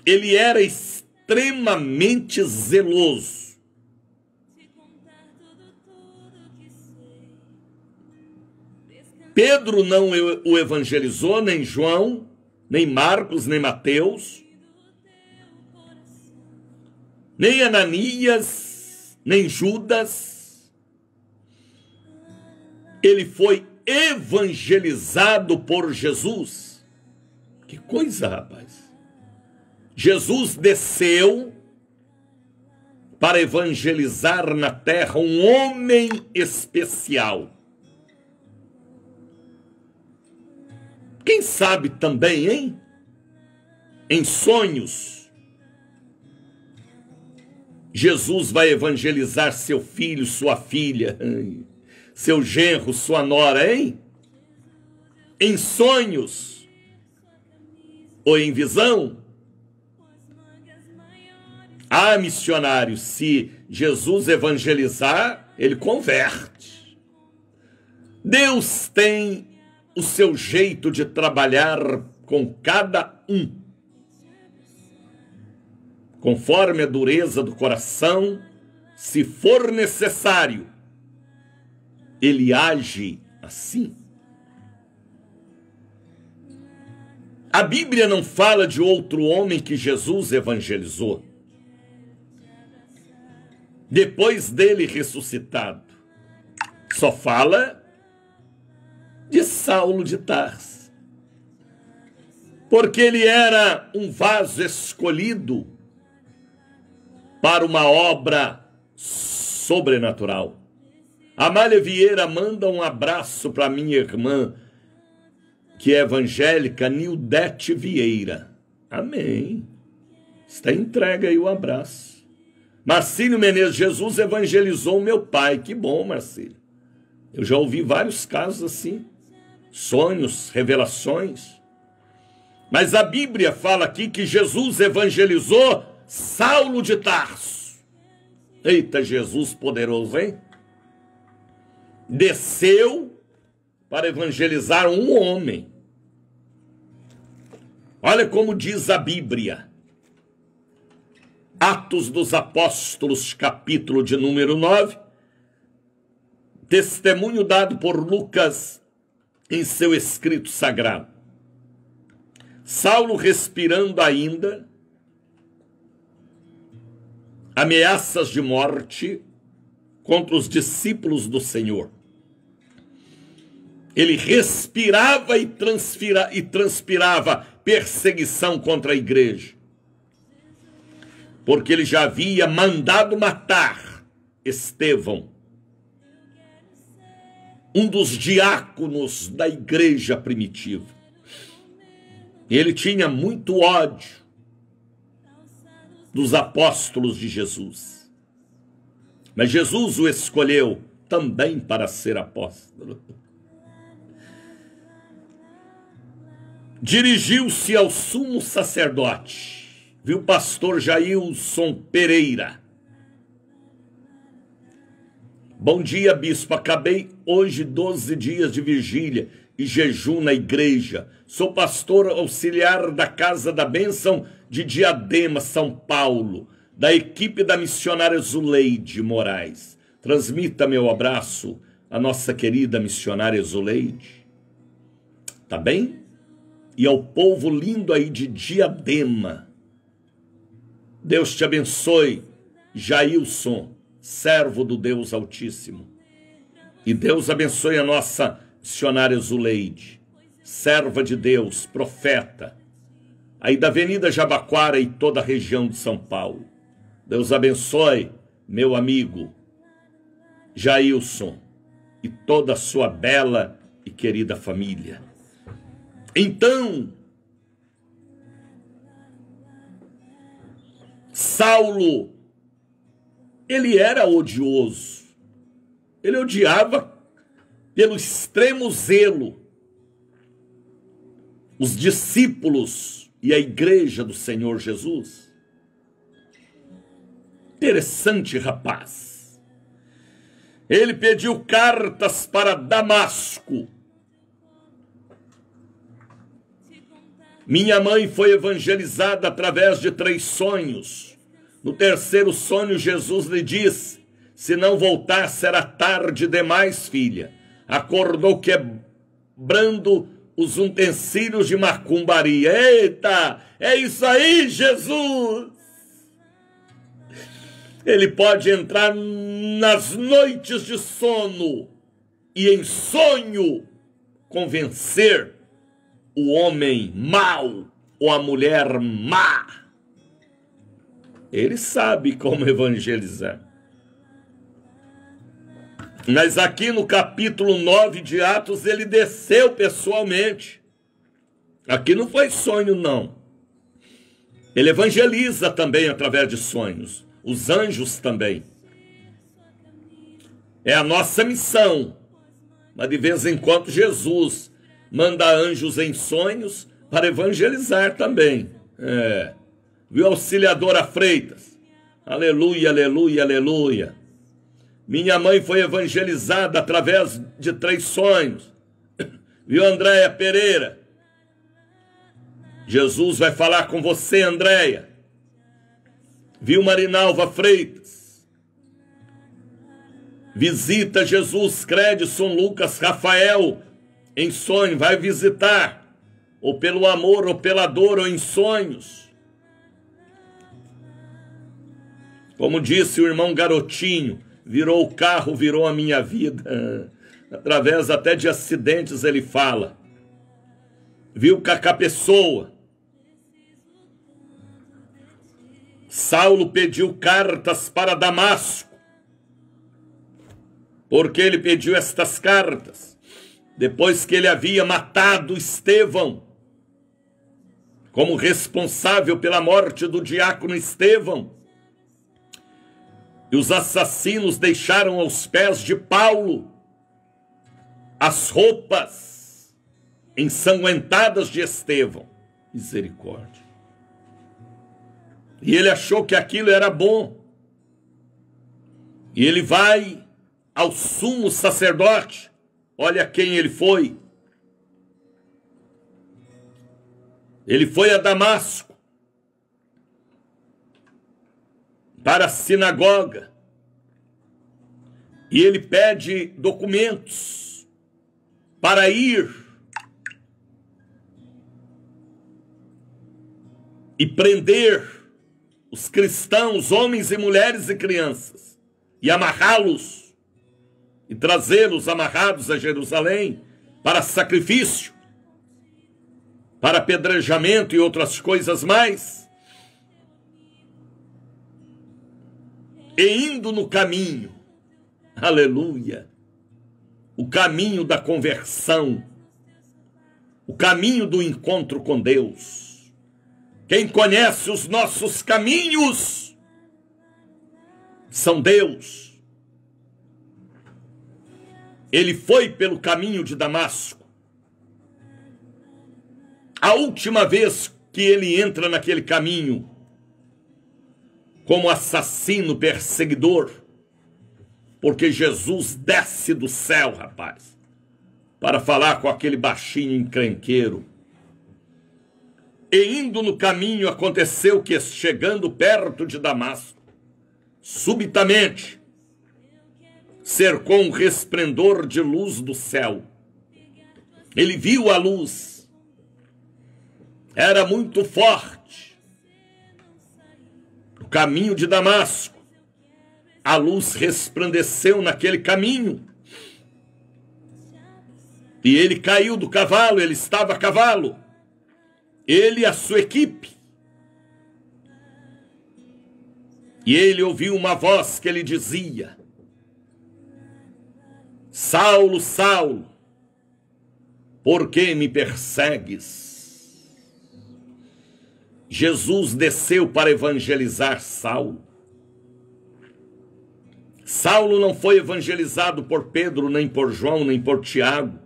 Ele era extremamente zeloso. Pedro não o evangelizou, nem João, nem Marcos, nem Mateus, nem Ananias, nem Judas. Ele foi evangelizado por Jesus. Que coisa, rapaz. Jesus desceu para evangelizar na terra um homem especial. Quem sabe também, hein? Em sonhos, Jesus vai evangelizar seu filho, sua filha, seu genro, sua nora, hein? Em sonhos ou em visão? Ah, missionário, se Jesus evangelizar, ele converte. Deus tem o seu jeito de trabalhar com cada um. Conforme a dureza do coração, se for necessário, ele age assim. A Bíblia não fala de outro homem que Jesus evangelizou depois dele ressuscitado. Só fala de Saulo de Tarso, porque ele era um vaso escolhido para uma obra sobrenatural. Amália Vieira manda um abraço para minha irmã, que é evangélica, Nildete Vieira. Amém. Está entregue aí o abraço. Marcílio Menezes, Jesus evangelizou meu pai. Que bom, Marcílio. Eu já ouvi vários casos assim. Sonhos, revelações. Mas a Bíblia fala aqui que Jesus evangelizou Saulo de Tarso. Eita, Jesus poderoso, hein? Desceu para evangelizar um homem. Olha como diz a Bíblia. Atos dos Apóstolos, capítulo de número 9. Testemunho dado por Lucas em seu escrito sagrado. Saulo, respirando ainda ameaças de morte contra os discípulos do Senhor. Ele respirava e transpirava perseguição contra a igreja, porque ele já havia mandado matar Estevão, um dos diáconos da igreja primitiva. Ele tinha muito ódio dos apóstolos de Jesus, mas Jesus o escolheu também para ser apóstolo. Dirigiu-se ao sumo sacerdote, viu o pastor Jailson Pereira. Bom dia, bispo. Acabei hoje 12 dias de vigília e jejum na igreja. Sou pastor auxiliar da Casa da Bênção de Diadema, São Paulo, da equipe da missionária Zuleide Moraes. Transmita meu abraço à nossa querida missionária Zuleide. Tá bem? E ao povo lindo aí de Diadema. Deus te abençoe, Jailson, servo do Deus Altíssimo. E Deus abençoe a nossa missionária Zuleide, serva de Deus, profeta, aí da Avenida Jabaquara e toda a região de São Paulo. Deus abençoe meu amigo Jailson e toda a sua bela e querida família. Então, Saulo, ele era odioso. Ele odiava pelo extremo zelo os discípulos e a igreja do Senhor Jesus. Interessante, rapaz. Ele pediu cartas para Damasco. Minha mãe foi evangelizada através de 3 sonhos. No terceiro sonho, Jesus lhe disse: se não voltar, será tarde demais, filha. Acordou quebrando os utensílios de macumbaria. Eita, é isso aí, Jesus! Ele pode entrar nas noites de sono e em sonho convencer o homem mau ou a mulher má. Ele sabe como evangelizar. Mas aqui no capítulo 9 de Atos, ele desceu pessoalmente. Aqui não foi sonho, não. Ele evangeliza também através de sonhos. os anjos também. É a nossa missão. Mas de vez em quando Jesus manda anjos em sonhos para evangelizar também. Viu, Auxiliadora Freitas? Aleluia, aleluia, aleluia. Minha mãe foi evangelizada através de 3 sonhos. Viu, Andréia Pereira? Jesus vai falar com você, Andréia. Viu, Marinalva Freitas? Visita Jesus, Credson, Lucas, Rafael, em sonho, vai visitar, ou pelo amor, ou pela dor, ou em sonhos. Como disse o irmão Garotinho, virou o carro, virou a minha vida. Através até de acidentes ele fala. Viu, Cacá Pessoa? Saulo pediu cartas para Damasco. Porque ele pediu estas cartas? Depois que ele havia matado Estevão, como responsável pela morte do diácono Estevão. E os assassinos deixaram aos pés de Paulo as roupas ensanguentadas de Estevão. Misericórdia. E ele achou que aquilo era bom. E ele vai ao sumo sacerdote. Olha quem ele foi. Ele foi a Damasco, para a sinagoga, e ele pede documentos para ir e prender os cristãos, homens e mulheres e crianças, e amarrá-los, e trazê-los amarrados a Jerusalém para sacrifício, para apedrejamento e outras coisas mais. E indo no caminho, aleluia, o caminho da conversão, o caminho do encontro com Deus. Quem conhece os nossos caminhos são Deus. Ele foi pelo caminho de Damasco. A última vez que ele entra naquele caminho, como assassino perseguidor, porque Jesus desce do céu, rapaz, para falar com aquele baixinho encrenqueiro. E indo no caminho, aconteceu que, chegando perto de Damasco, subitamente cercou um resplendor de luz do céu. Ele viu a luz, era muito forte. No caminho de Damasco, a luz resplandeceu naquele caminho. E ele caiu do cavalo, ele estava a cavalo. Ele e a sua equipe. E ele ouviu uma voz que lhe dizia: Saulo, Saulo, por que me persegues? Jesus desceu para evangelizar Saulo. Saulo não foi evangelizado por Pedro, nem por João, nem por Tiago.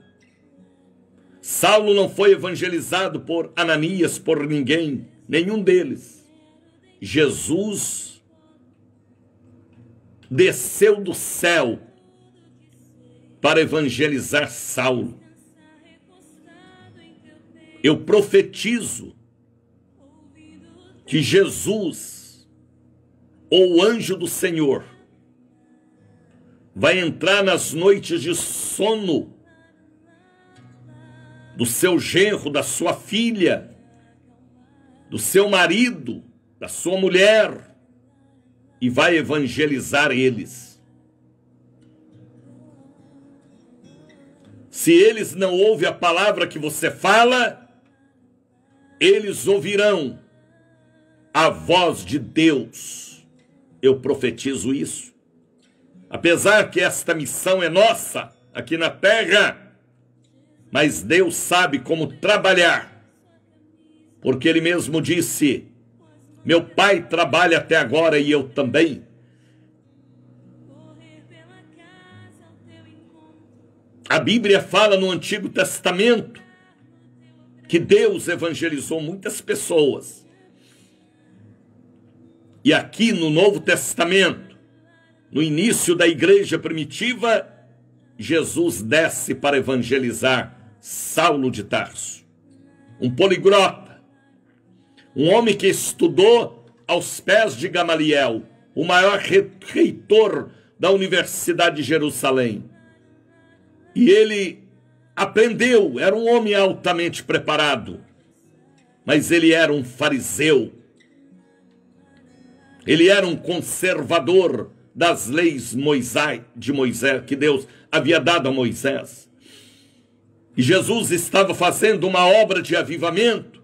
Saulo não foi evangelizado por Ananias, por ninguém, nenhum deles. Jesus desceu do céu para evangelizar Saulo. Eu profetizo que Jesus, ou o anjo do Senhor, vai entrar nas noites de sono do seu genro, da sua filha, do seu marido, da sua mulher, e vai evangelizar eles. Se eles não ouvem a palavra que você fala, eles ouvirão a voz de Deus. Eu profetizo isso. Apesar que esta missão é nossa, aqui na terra, mas Deus sabe como trabalhar, porque Ele mesmo disse: Meu pai trabalha até agora e eu também. A Bíblia fala no Antigo Testamento que Deus evangelizou muitas pessoas. E aqui no Novo Testamento, no início da igreja primitiva, Jesus desce para evangelizar Saulo de Tarso, um poliglota, um homem que estudou aos pés de Gamaliel, o maior reitor da Universidade de Jerusalém. E ele aprendeu, era um homem altamente preparado, mas ele era um fariseu. Ele era um conservador das leis de Moisés, que Deus havia dado a Moisés. E Jesus estava fazendo uma obra de avivamento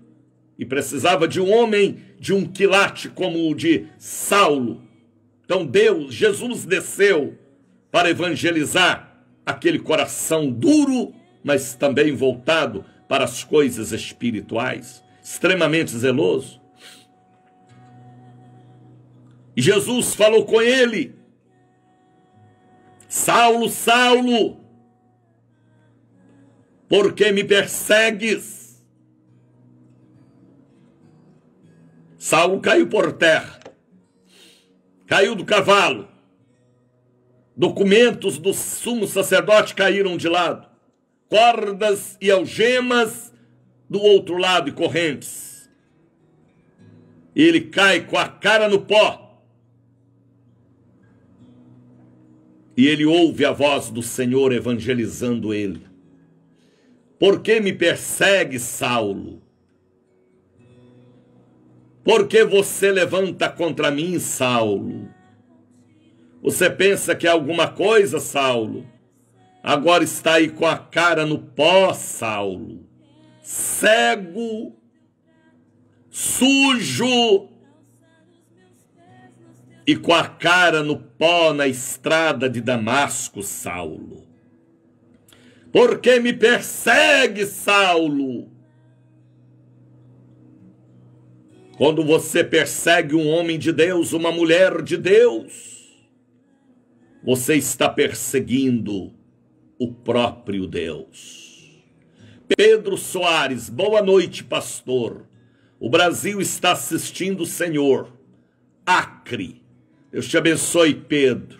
e precisava de um homem, de um quilate como o de Saulo. Então Jesus desceu para evangelizar aquele coração duro, mas também voltado para as coisas espirituais, extremamente zeloso. E Jesus falou com ele: Saulo, Saulo, por que me persegues? Saulo caiu por terra, caiu do cavalo. Documentos do sumo sacerdote caíram de lado, cordas e algemas do outro lado e correntes. Ele cai com a cara no pó. E ele ouve a voz do Senhor evangelizando ele. Por que me persegue, Saulo? Por que você levanta contra mim, Saulo? Você pensa que é alguma coisa, Saulo? Agora está aí com a cara no pó, Saulo. Cego, sujo e com a cara no pó na estrada de Damasco, Saulo. Por que me persegue, Saulo? Quando você persegue um homem de Deus, uma mulher de Deus, você está perseguindo o próprio Deus. Pedro Soares, boa noite, pastor. O Brasil está assistindo o Senhor. Acre. Deus te abençoe, Pedro.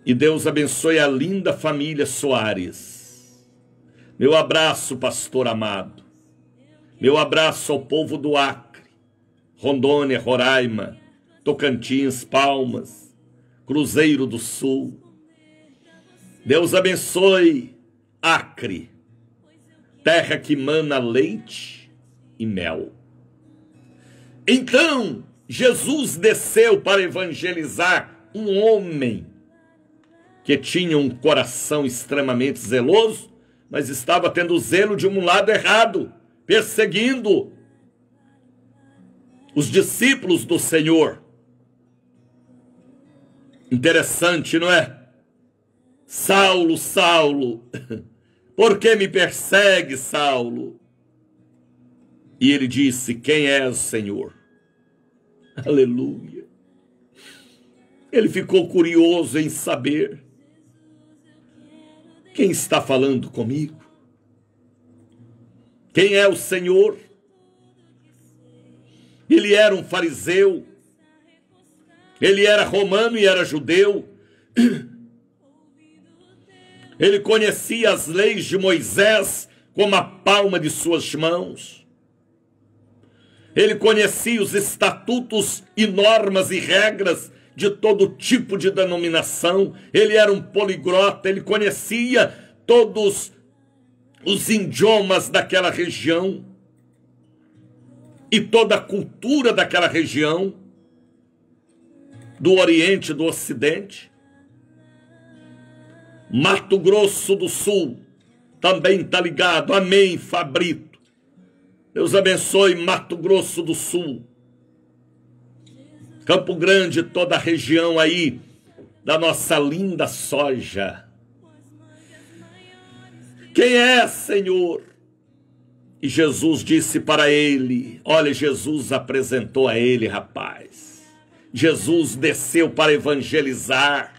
E Deus abençoe a linda família Soares. Meu abraço, pastor amado. Meu abraço ao povo do Acre, Rondônia, Roraima, Tocantins, Palmas, Cruzeiro do Sul. Deus abençoe Acre, terra que mana leite e mel. Então, Jesus desceu para evangelizar um homem que tinha um coração extremamente zeloso, mas estava tendo zelo de um lado errado, perseguindo os discípulos do Senhor. Interessante, não é? Saulo, Saulo, por que me persegue, Saulo? E ele disse: quem és, Senhor? Aleluia. Ele ficou curioso em saber quem está falando comigo. Quem é o Senhor? Ele era um fariseu, ele era romano e era judeu, ele conhecia as leis de Moisés como a palma de suas mãos, ele conhecia os estatutos e normas e regras de todo tipo de denominação, ele era um poliglota, ele conhecia todos os idiomas daquela região e toda a cultura daquela região, do Oriente e do Ocidente. Mato Grosso do Sul também está ligado. Amém, Fabrito. Deus abençoe Mato Grosso do Sul. Campo Grande, toda a região aí da nossa linda soja. Quem é, Senhor? E Jesus disse para ele, olha, Jesus apresentou a ele, rapaz. Jesus desceu para evangelizar.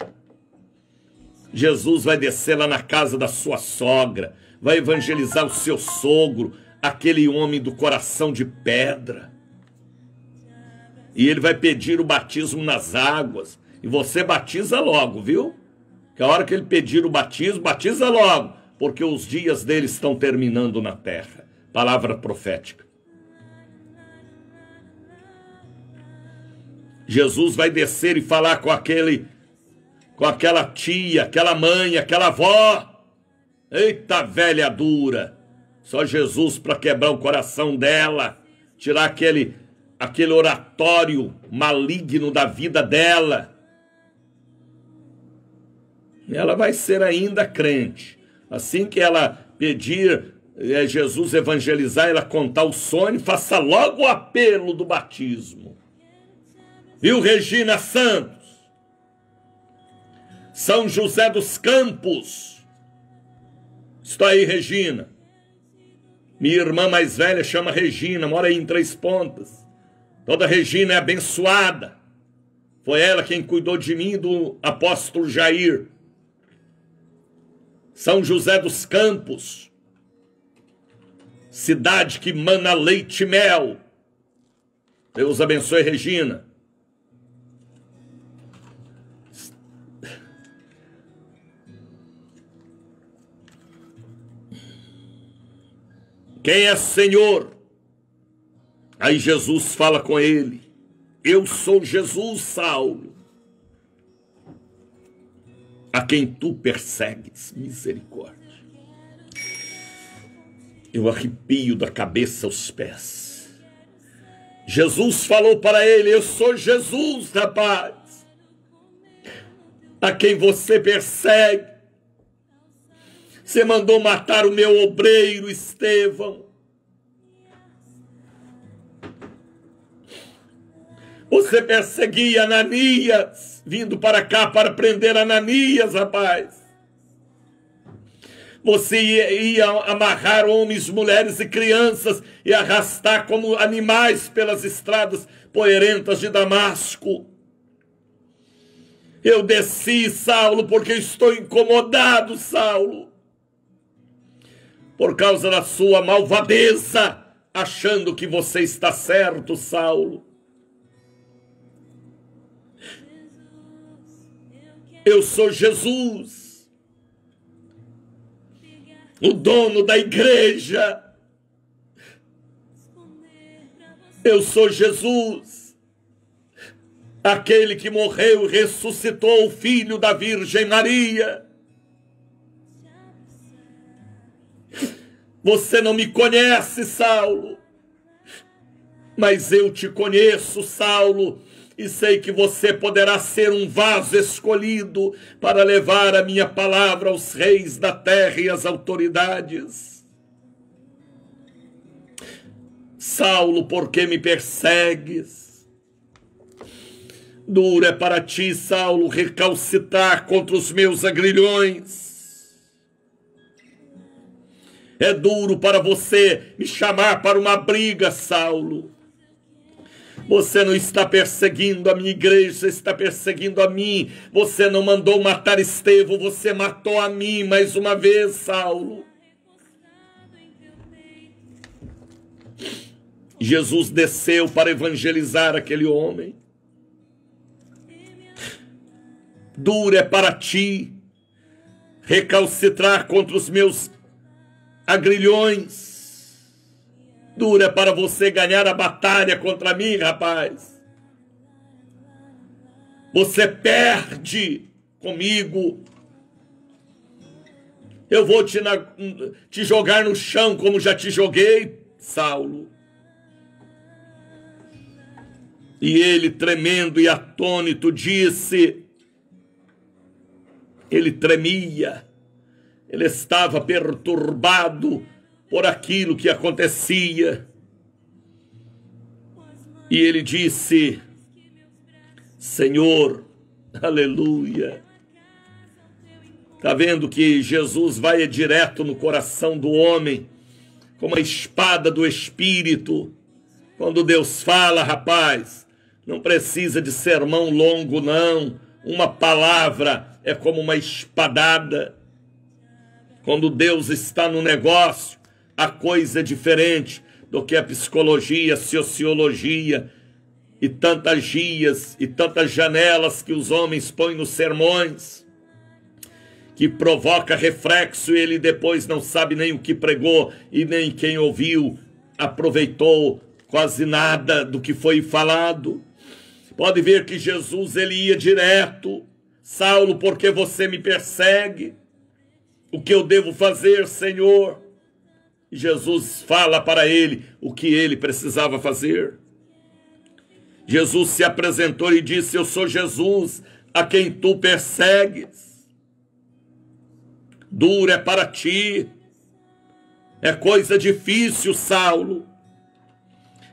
Jesus vai descer lá na casa da sua sogra, vai evangelizar o seu sogro, aquele homem do coração de pedra. E ele vai pedir o batismo nas águas. E você batiza logo, viu? Que a hora que ele pedir o batismo, batiza logo, porque os dias dele estão terminando na terra. Palavra profética. Jesus vai descer e falar com aquela tia, aquela mãe, aquela avó. Eita velha dura. Só Jesus para quebrar o coração dela, tirar aquele oratório maligno da vida dela. Ela vai ser ainda crente. Assim que ela pedir Jesus evangelizar, ela contar o sonho, faça logo o apelo do batismo. Viu, Regina Santos? São José dos Campos. Estou aí, Regina. Minha irmã mais velha chama Regina, mora aí em Três Pontas. Toda Regina é abençoada. Foi ela quem cuidou de mim e do apóstolo Jair. São José dos Campos, cidade que mana leite e mel. Deus abençoe, Regina. Quem é Senhor? Aí Jesus fala com ele. Eu sou Jesus, Saulo, a quem tu persegues. Misericórdia. Eu arrepio da cabeça aos pés. Jesus falou para ele, eu sou Jesus, rapaz, a quem você persegue. Você mandou matar o meu obreiro Estevão. Você perseguia Ananias, vindo para cá para prender Ananias, rapaz. Você ia amarrar homens, mulheres e crianças e arrastar como animais pelas estradas poeirentas de Damasco. Eu desci, Saulo, porque estou incomodado, Saulo, por causa da sua malvadeza, achando que você está certo, Saulo. Eu sou Jesus, o dono da igreja. Eu sou Jesus, aquele que morreu e ressuscitou, o Filho da Virgem Maria. Você não me conhece, Saulo, mas eu te conheço, Saulo, e sei que você poderá ser um vaso escolhido para levar a minha palavra aos reis da terra e às autoridades. Saulo, por que me persegues? Duro é para ti, Saulo, recalcitrar contra os meus agrilhões. É duro para você me chamar para uma briga, Saulo. Você não está perseguindo a minha igreja, está perseguindo a mim. Você não mandou matar Estevão, você matou a mim mais uma vez, Saulo. Jesus desceu para evangelizar aquele homem. Duro é para ti recalcitrar contra os meus agrilhões. Duro é para você ganhar a batalha contra mim, rapaz. Você perde comigo. Eu vou te jogar no chão como já te joguei, Saulo. E ele, tremendo e atônito, disse... Ele tremia. Ele estava perturbado por aquilo que acontecia. E ele disse, Senhor, aleluia. Está vendo que Jesus vai direto no coração do homem, como a espada do Espírito. Quando Deus fala, rapaz, não precisa de sermão longo, não. Uma palavra é como uma espadada. Quando Deus está no negócio, a coisa é diferente do que a psicologia, a sociologia e tantas guias e tantas janelas que os homens põem nos sermões, que provoca reflexo e ele depois não sabe nem o que pregou e nem quem ouviu aproveitou quase nada do que foi falado. Pode ver que Jesus ele ia direto. Saulo, por que você me persegue? O que eu devo fazer, Senhor? E Jesus fala para ele o que ele precisava fazer. Jesus se apresentou e disse: eu sou Jesus, a quem tu persegues. Duro é para ti, é coisa difícil, Saulo,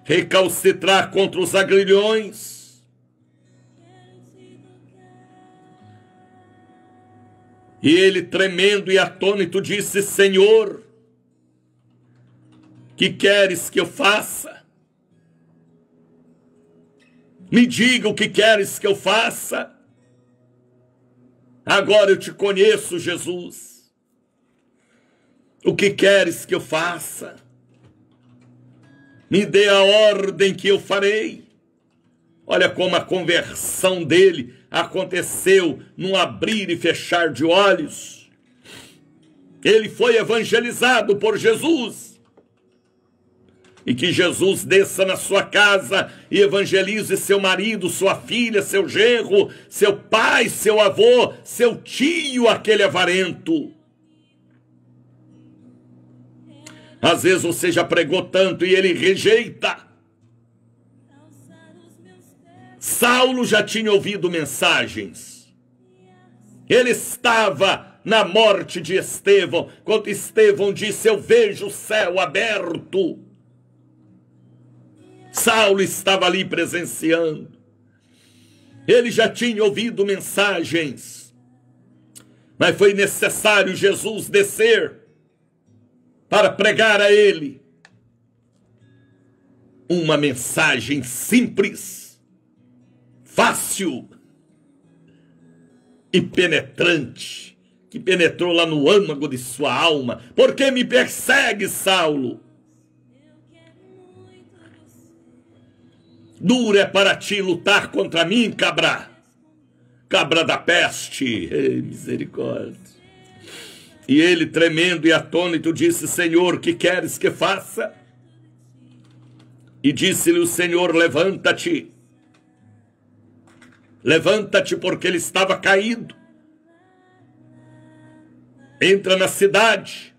recalcitrar contra os agrilhões. E ele, tremendo e atônito, disse: Senhor, que queres que eu faça? Me diga o que queres que eu faça. Agora eu te conheço, Jesus. O que queres que eu faça? Me dê a ordem que eu farei. Olha como a conversão dele aconteceu num abrir e fechar de olhos. Ele foi evangelizado por Jesus. E que Jesus desça na sua casa e evangelize seu marido, sua filha, seu genro, seu pai, seu avô, seu tio, aquele avarento. Às vezes você já pregou tanto e ele rejeita. Saulo já tinha ouvido mensagens. Ele estava na morte de Estevão, quando Estevão disse: eu vejo o céu aberto. Saulo estava ali presenciando. Ele já tinha ouvido mensagens. Mas foi necessário Jesus descer para pregar a ele uma mensagem simples, fácil e penetrante, que penetrou lá no âmago de sua alma. Por que me persegue, Saulo? Duro é para ti lutar contra mim, cabra da peste. Ei, misericórdia. E ele, tremendo e atônito, disse: Senhor, que queres que faça? E disse-lhe o Senhor: levanta-te. Levanta-te, porque ele estava caído. Entra na cidade.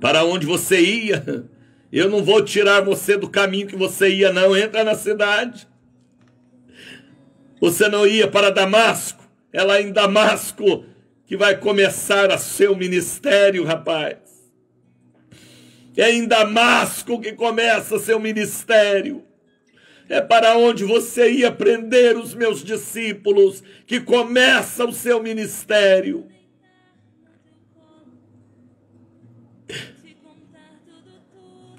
Para onde você ia? Eu não vou tirar você do caminho que você ia, não. Entra na cidade. Você não ia para Damasco? É lá em Damasco que vai começar o seu ministério, rapaz. É em Damasco que começa seu ministério. É para onde você ia prender os meus discípulos que começa o seu ministério.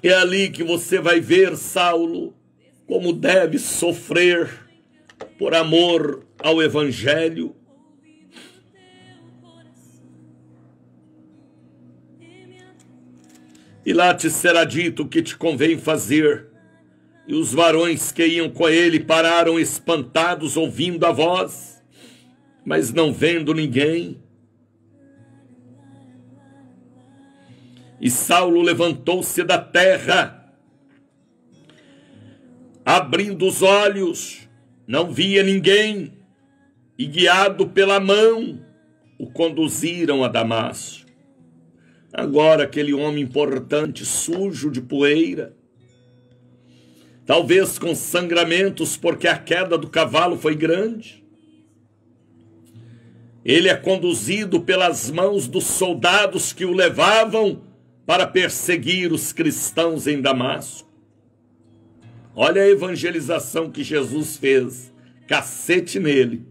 É ali que você vai ver, Saulo, como deve sofrer por amor ao Evangelho. E lá te será dito o que te convém fazer. E os varões que iam com ele pararam espantados, ouvindo a voz, mas não vendo ninguém. E Saulo levantou-se da terra, abrindo os olhos, não via ninguém, e guiado pela mão, o conduziram a Damasco. Agora aquele homem importante, sujo de poeira, talvez com sangramentos, porque a queda do cavalo foi grande. Ele é conduzido pelas mãos dos soldados que o levavam para perseguir os cristãos em Damasco. Olha a evangelização que Jesus fez. Cacete nele.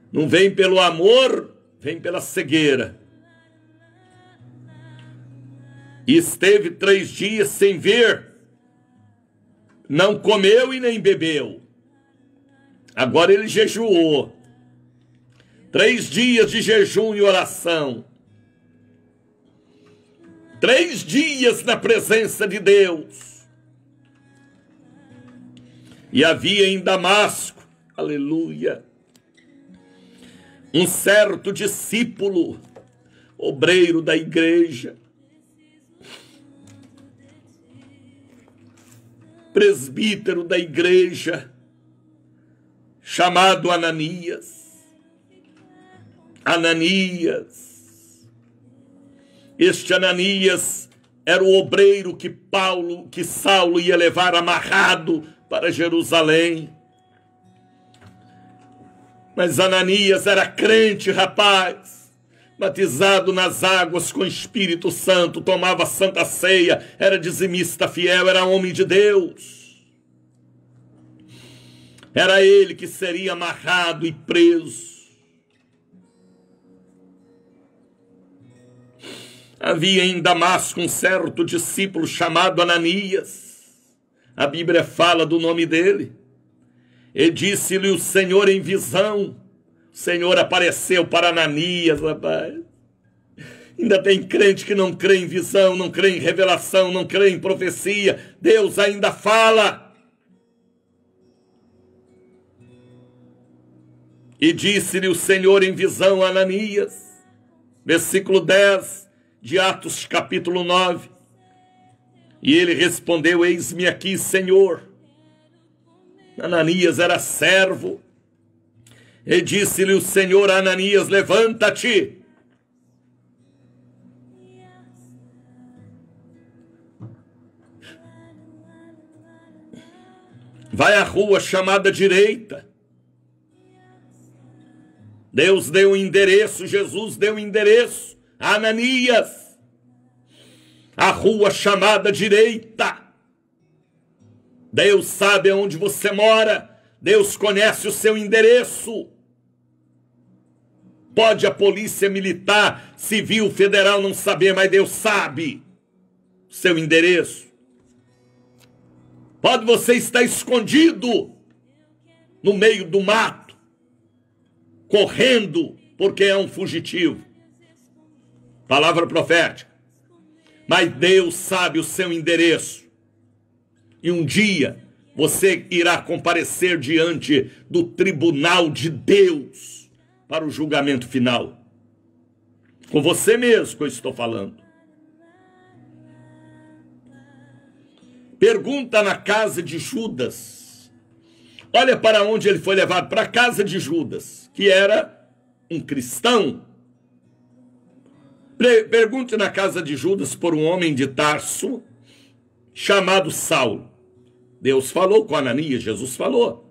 Não vem pelo amor, vem pela cegueira. E esteve 3 dias sem ver, não comeu e nem bebeu. Agora ele jejuou. 3 dias de jejum e oração. 3 dias na presença de Deus. E havia em Damasco, aleluia, um certo discípulo, obreiro da igreja, presbítero da igreja, chamado Ananias. Ananias. Este Ananias era o obreiro que Saulo ia levar amarrado para Jerusalém. Mas Ananias era crente, rapaz, batizado nas águas com o Espírito Santo, tomava a Santa Ceia, era dizimista fiel, era homem de Deus. Era ele que seria amarrado e preso. Havia em Damasco um certo discípulo chamado Ananias. A Bíblia fala do nome dele. E disse-lhe o Senhor em visão. O Senhor apareceu para Ananias, rapaz. Ainda tem crente que não crê em visão, não crê em revelação, não crê em profecia. Deus ainda fala. E disse-lhe o Senhor em visão a Ananias. Versículo 10 de Atos capítulo 9. E ele respondeu: eis-me aqui, Senhor. Ananias era servo. E disse-lhe o Senhor a Ananias: levanta-te. Vai à rua chamada direita. Deus deu um endereço, Jesus deu um endereço a Ananias. A rua chamada direita. Deus sabe onde você mora. Deus conhece o seu endereço. Pode a polícia militar, civil, federal não saber, mas Deus sabe o seu endereço. Pode você estar escondido no meio do mato, correndo porque é um fugitivo. Palavra profética. Mas Deus sabe o seu endereço. E um dia você irá comparecer diante do tribunal de Deus para o julgamento final. Com você mesmo que eu estou falando. Pergunta na casa de Judas. Olha para onde ele foi levado, para a casa de Judas, que era um cristão. Pergunte na casa de Judas por um homem de Tarso, chamado Saulo. Deus falou com Ananias, Jesus falou.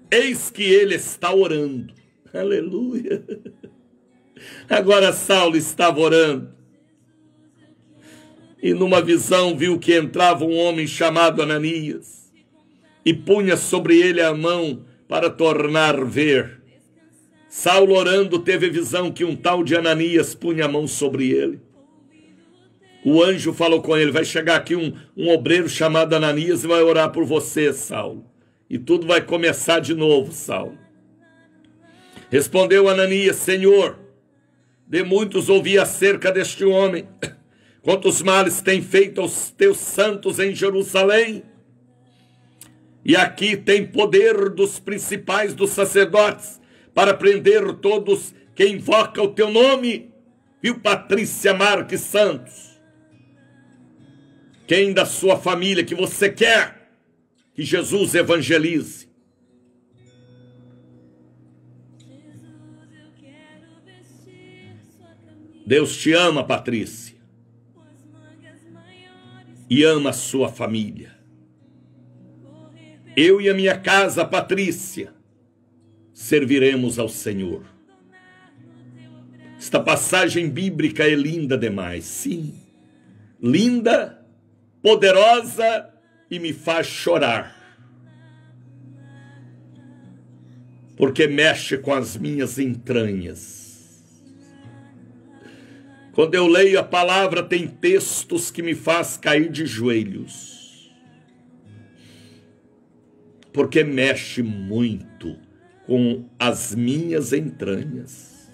Eis que ele está orando. Aleluia. Agora Saulo estava orando. E numa visão viu que entrava um homem chamado Ananias. E punha sobre ele a mão para tornar ver. Saulo orando teve visão que um tal de Ananias punha a mão sobre ele. O anjo falou com ele: vai chegar aqui um obreiro chamado Ananias e vai orar por você, Saulo. E tudo vai começar de novo, Saulo. Respondeu Ananias: Senhor, de muitos ouvi acerca deste homem, quantos males tem feito aos teus santos em Jerusalém. E aqui tem poder dos principais dos sacerdotes para prender todos que invocam o teu nome. Viu, Patrícia Marques Santos? Quem da sua família que você quer que Jesus evangelize? Deus te ama, Patrícia, e ama a sua família. Eu e a minha casa, Patrícia, serviremos ao Senhor. Esta passagem bíblica é linda demais, sim. Linda, poderosa e me faz chorar. Porque mexe com as minhas entranhas. Quando eu leio a palavra, tem textos que me faz cair de joelhos. Porque mexe muito com as minhas entranhas.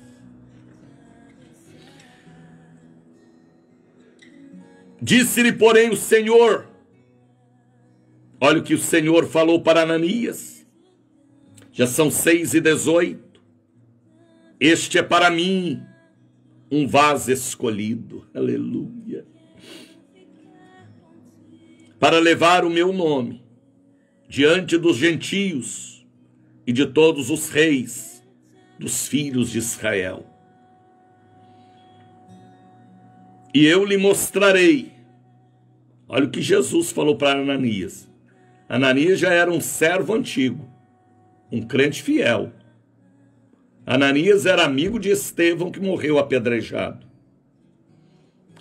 Disse-lhe, porém, o Senhor, olha o que o Senhor falou para Ananias, já são 6:18, este é para mim um vaso escolhido, aleluia, para levar o meu nome diante dos gentios e de todos os reis dos filhos de Israel. E eu lhe mostrarei. Olha o que Jesus falou para Ananias. Ananias já era um servo antigo, um crente fiel. Ananias era amigo de Estevão, que morreu apedrejado.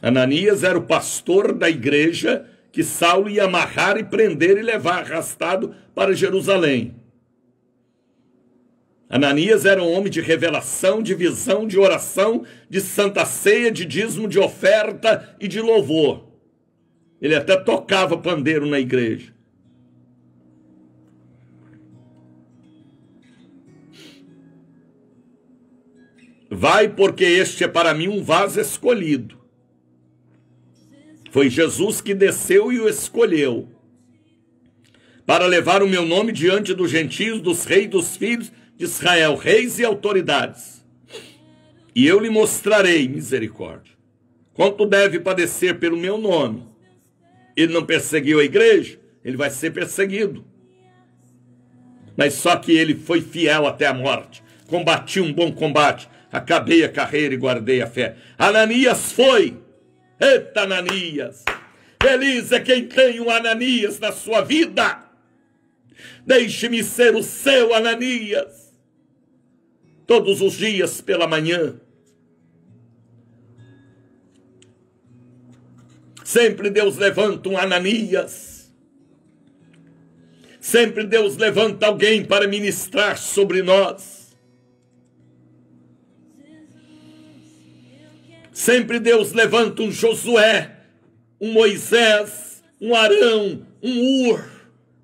Ananias era o pastor da igreja que Saulo ia amarrar e prender e levar arrastado para Jerusalém. Ananias era um homem de revelação, de visão, de oração, de santa ceia, de dízimo, de oferta e de louvor. Ele até tocava pandeiro na igreja. Vai, porque este é para mim um vaso escolhido. Foi Jesus que desceu e o escolheu para levar o meu nome diante dos gentios, dos reis, dos filhos de Israel, reis e autoridades. E eu lhe mostrarei misericórdia. Quanto deve padecer pelo meu nome. Ele não perseguiu a igreja, ele vai ser perseguido. Mas só que ele foi fiel até a morte. Combati um bom combate. Acabei a carreira e guardei a fé. Ananias foi. Eita, Ananias. Feliz é quem tem um Ananias na sua vida. Deixe-me ser o seu Ananias. Todos os dias pela manhã. Sempre Deus levanta um Ananias. Sempre Deus levanta alguém para ministrar sobre nós. Sempre Deus levanta um Josué, um Moisés, um Arão, um Ur,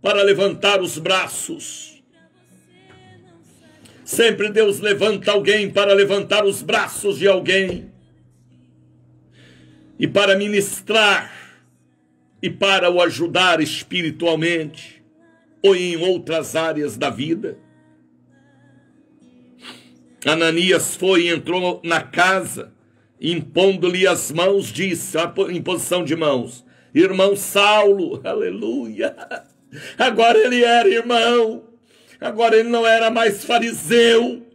para levantar os braços. Sempre Deus levanta alguém para levantar os braços de alguém. E para ministrar, e para o ajudar espiritualmente, ou em outras áreas da vida. Ananias foi e entrou na casa, impondo-lhe as mãos, disse, a imposição de mãos, irmão Saulo, aleluia. Agora ele era irmão, agora ele não era mais fariseu,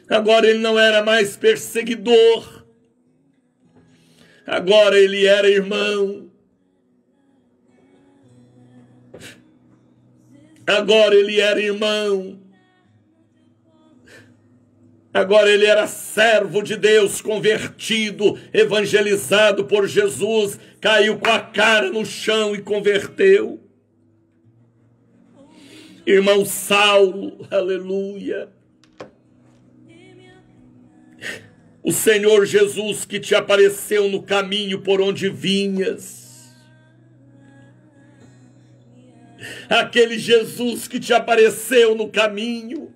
agora ele não era mais perseguidor, agora ele era irmão, agora ele era irmão. Agora ele era servo de Deus, convertido, evangelizado por Jesus, caiu com a cara no chão e converteu. Irmão Saulo, aleluia. O Senhor Jesus que te apareceu no caminho por onde vinhas. Aquele Jesus que te apareceu no caminho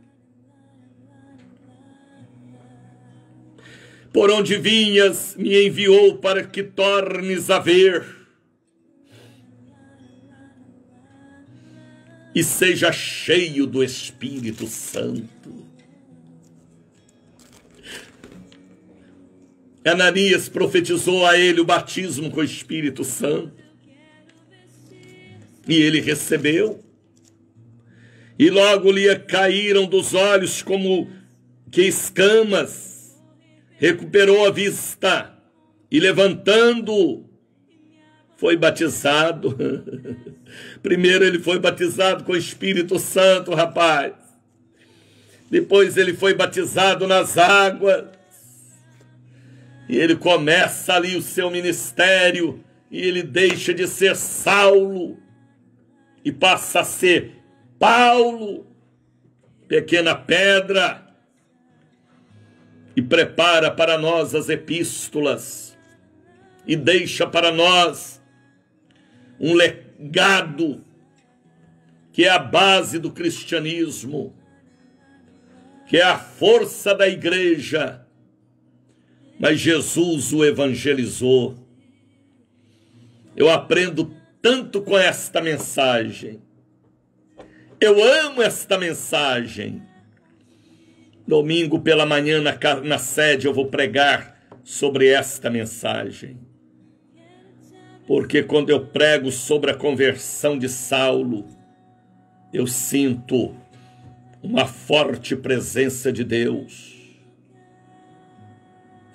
por onde vinhas, me enviou para que tornes a ver e seja cheio do Espírito Santo. Ananias profetizou a ele o batismo com o Espírito Santo e ele recebeu, e logo lhe caíram dos olhos como que escamas. Recuperou a vista e levantando, foi batizado. Primeiro ele foi batizado com o Espírito Santo, rapaz. Depois ele foi batizado nas águas. E ele começa ali o seu ministério. E ele deixa de ser Saulo e passa a ser Paulo, pequena pedra. E prepara para nós as epístolas e deixa para nós um legado que é a base do cristianismo, que é a força da igreja. Mas Jesus o evangelizou. Eu aprendo tanto com esta mensagem. Eu amo esta mensagem. Domingo pela manhã na sede eu vou pregar sobre esta mensagem. Porque quando eu prego sobre a conversão de Saulo, eu sinto uma forte presença de Deus.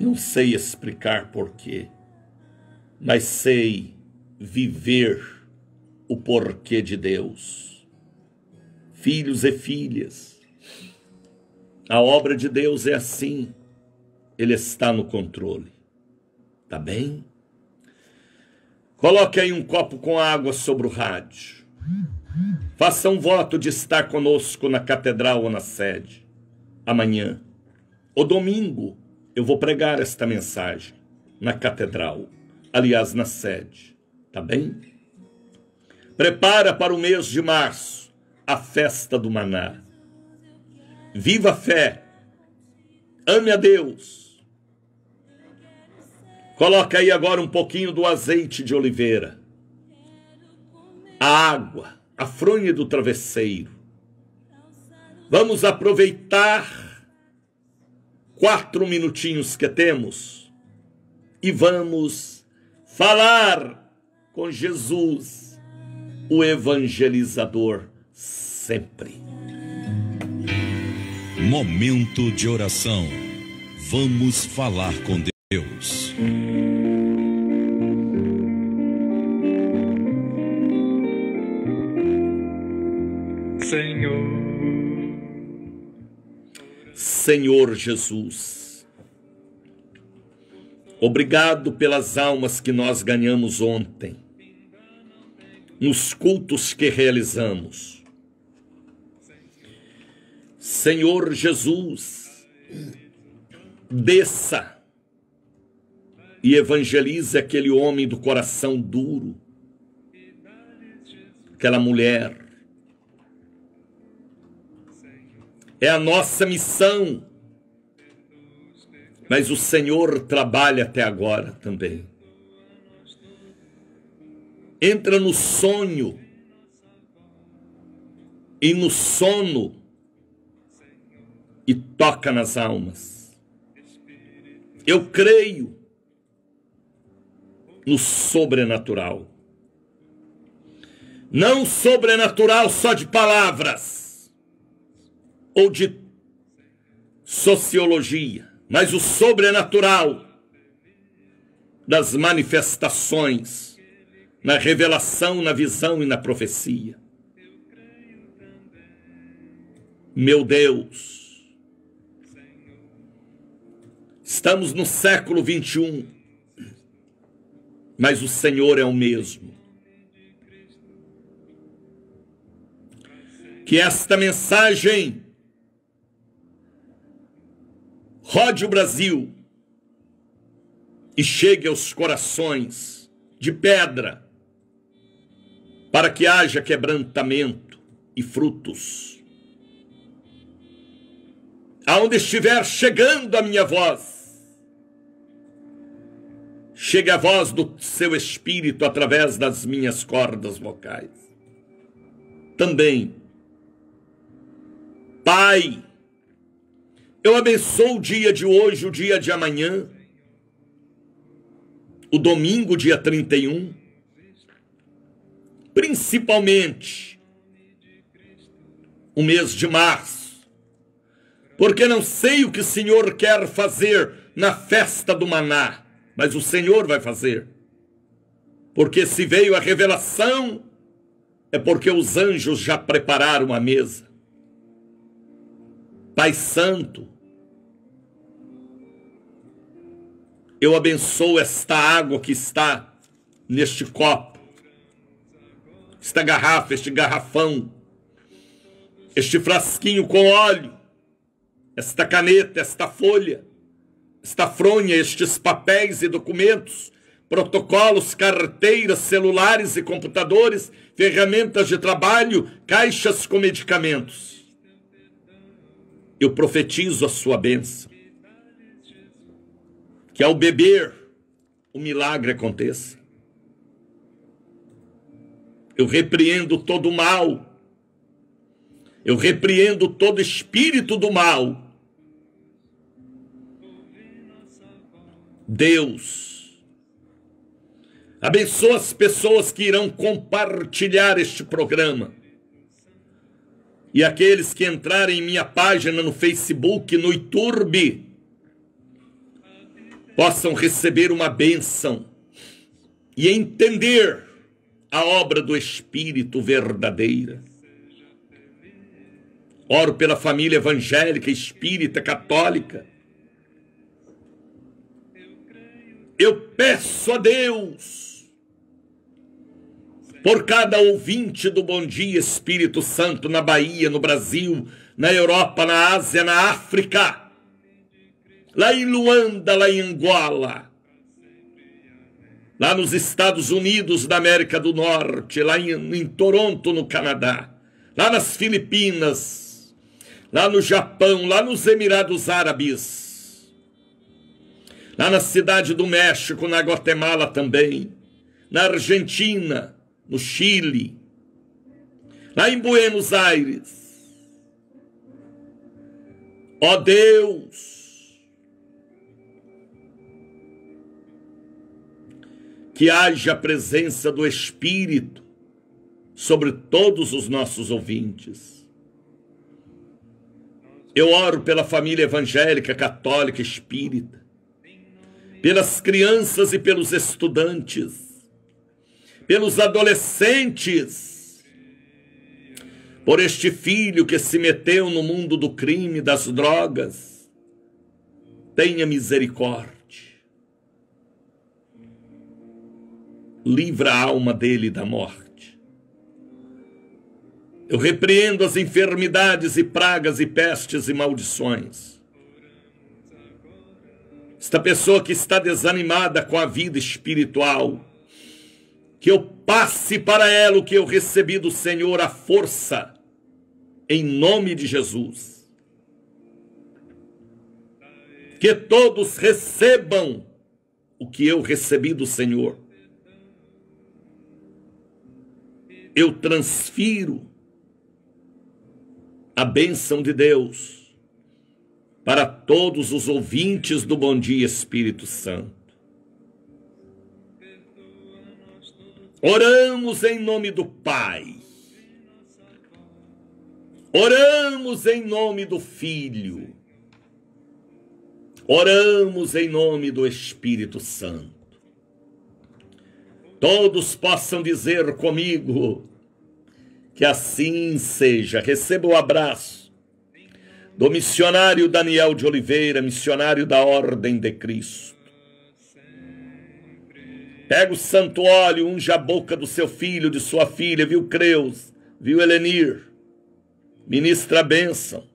Não sei explicar porquê, mas sei viver o porquê de Deus. Filhos e filhas, a obra de Deus é assim. Ele está no controle. Tá bem? Coloque aí um copo com água sobre o rádio. Faça um voto de estar conosco na catedral ou na sede. Amanhã, ou domingo, eu vou pregar esta mensagem na catedral. Aliás, na sede. Tá bem? Prepara para o mês de março, a festa do maná. Viva a fé. Ame a Deus. Coloca aí agora um pouquinho do azeite de oliveira. A água, a fronha do travesseiro. Vamos aproveitar 4 minutinhos que temos e vamos falar com Jesus, o evangelizador, sempre. Momento de oração. Vamos falar com Deus. Senhor Jesus, obrigado pelas almas que nós ganhamos ontem, nos cultos que realizamos. Senhor Jesus, desça e evangelize aquele homem do coração duro, aquela mulher. É a nossa missão, mas o Senhor trabalha até agora também. Entra no sonho e no sono e toca nas almas. Eu creio no sobrenatural. Não sobrenatural só de palavras ou de sociologia, mas o sobrenatural das manifestações, na revelação, na visão e na profecia. Meu Deus, estamos no século 21, mas o Senhor é o mesmo. Que esta mensagem rode o Brasil e chegue aos corações de pedra, para que haja quebrantamento e frutos. Aonde estiver chegando a minha voz, chegue a voz do seu Espírito através das minhas cordas vocais. Também, Pai, eu abençoo o dia de hoje, o dia de amanhã, o domingo, dia 31, principalmente o mês de março, porque não sei o que o Senhor quer fazer na festa do maná, mas o Senhor vai fazer, porque se veio a revelação, é porque os anjos já prepararam a mesa. Pai Santo, eu abençoo esta água que está neste copo, esta garrafa, este garrafão, este frasquinho com óleo, esta caneta, esta folha, esta fronha, estes papéis e documentos, protocolos, carteiras, celulares e computadores, ferramentas de trabalho, caixas com medicamentos. Eu profetizo a sua bênção. Que ao beber, o milagre aconteça. Eu repreendo todo o mal. Eu repreendo todo espírito do mal. Deus, abençoa as pessoas que irão compartilhar este programa. E aqueles que entrarem em minha página no Facebook, no YouTube, possam receber uma bênção e entender a obra do Espírito verdadeira. Oro pela família evangélica, espírita, católica. Eu peço a Deus, por cada ouvinte do Bom Dia Espírito Santo, na Bahia, no Brasil, na Europa, na Ásia, na África, lá em Luanda, lá em Angola, lá nos Estados Unidos da América do Norte, lá em Toronto, no Canadá, lá nas Filipinas, lá no Japão, lá nos Emirados Árabes, lá na Cidade do México, na Guatemala também, na Argentina, no Chile, lá em Buenos Aires. Ó Deus, que haja a presença do Espírito sobre todos os nossos ouvintes. Eu oro pela família evangélica, católica, espírita, pelas crianças e pelos estudantes, pelos adolescentes, por este filho que se meteu no mundo do crime, das drogas. Tenha misericórdia. Livra a alma dele da morte. Eu repreendo as enfermidades e pragas e pestes e maldições. Esta pessoa que está desanimada com a vida espiritual, que eu passe para ela o que eu recebi do Senhor, a força, em nome de Jesus. Que todos recebam o que eu recebi do Senhor. Eu transfiro a bênção de Deus para todos os ouvintes do Bom Dia Espírito Santo. Oramos em nome do Pai. Oramos em nome do Filho. Oramos em nome do Espírito Santo. Todos possam dizer comigo que assim seja. Receba o abraço do missionário Daniel de Oliveira, missionário da Ordem de Cristo. Pega o santo óleo, unja a boca do seu filho, de sua filha, viu Creus, viu Helenir. Ministra a bênção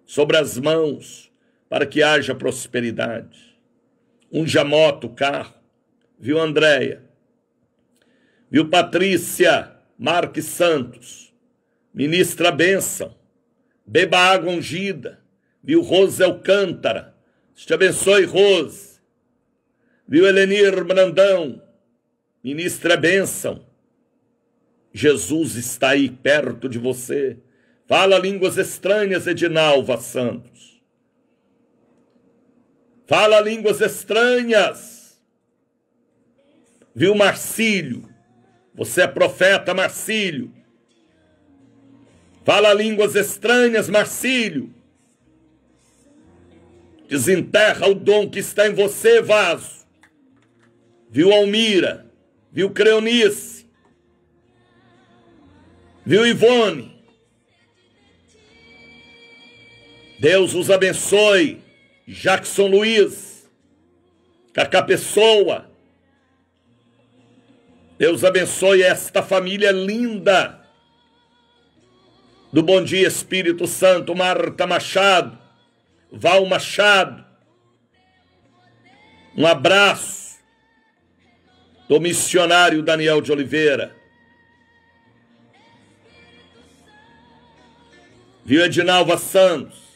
sobre as mãos, para que haja prosperidade. Unja a moto, o carro, viu Andréia, viu Patrícia Marques Santos. Ministra a bênção, beba água ungida, viu Rose Alcântara. Deus te abençoe, Rose. Viu Helenir Brandão, ministra a bênção. Jesus está aí perto de você. Fala línguas estranhas, Edinalva Santos. Fala línguas estranhas. Viu Marcílio, você é profeta, Marcílio. Fala línguas estranhas, Marcílio. Desenterra o dom que está em você, vaso. Viu Almira, viu Creonice, viu Ivone. Deus os abençoe. Jackson Luiz, Cacá Pessoa. Deus abençoe esta família linda do Bom Dia Espírito Santo. Marta Machado, Val Machado, Um abraço do missionário Daniel de Oliveira. Viu Edinalva Santos?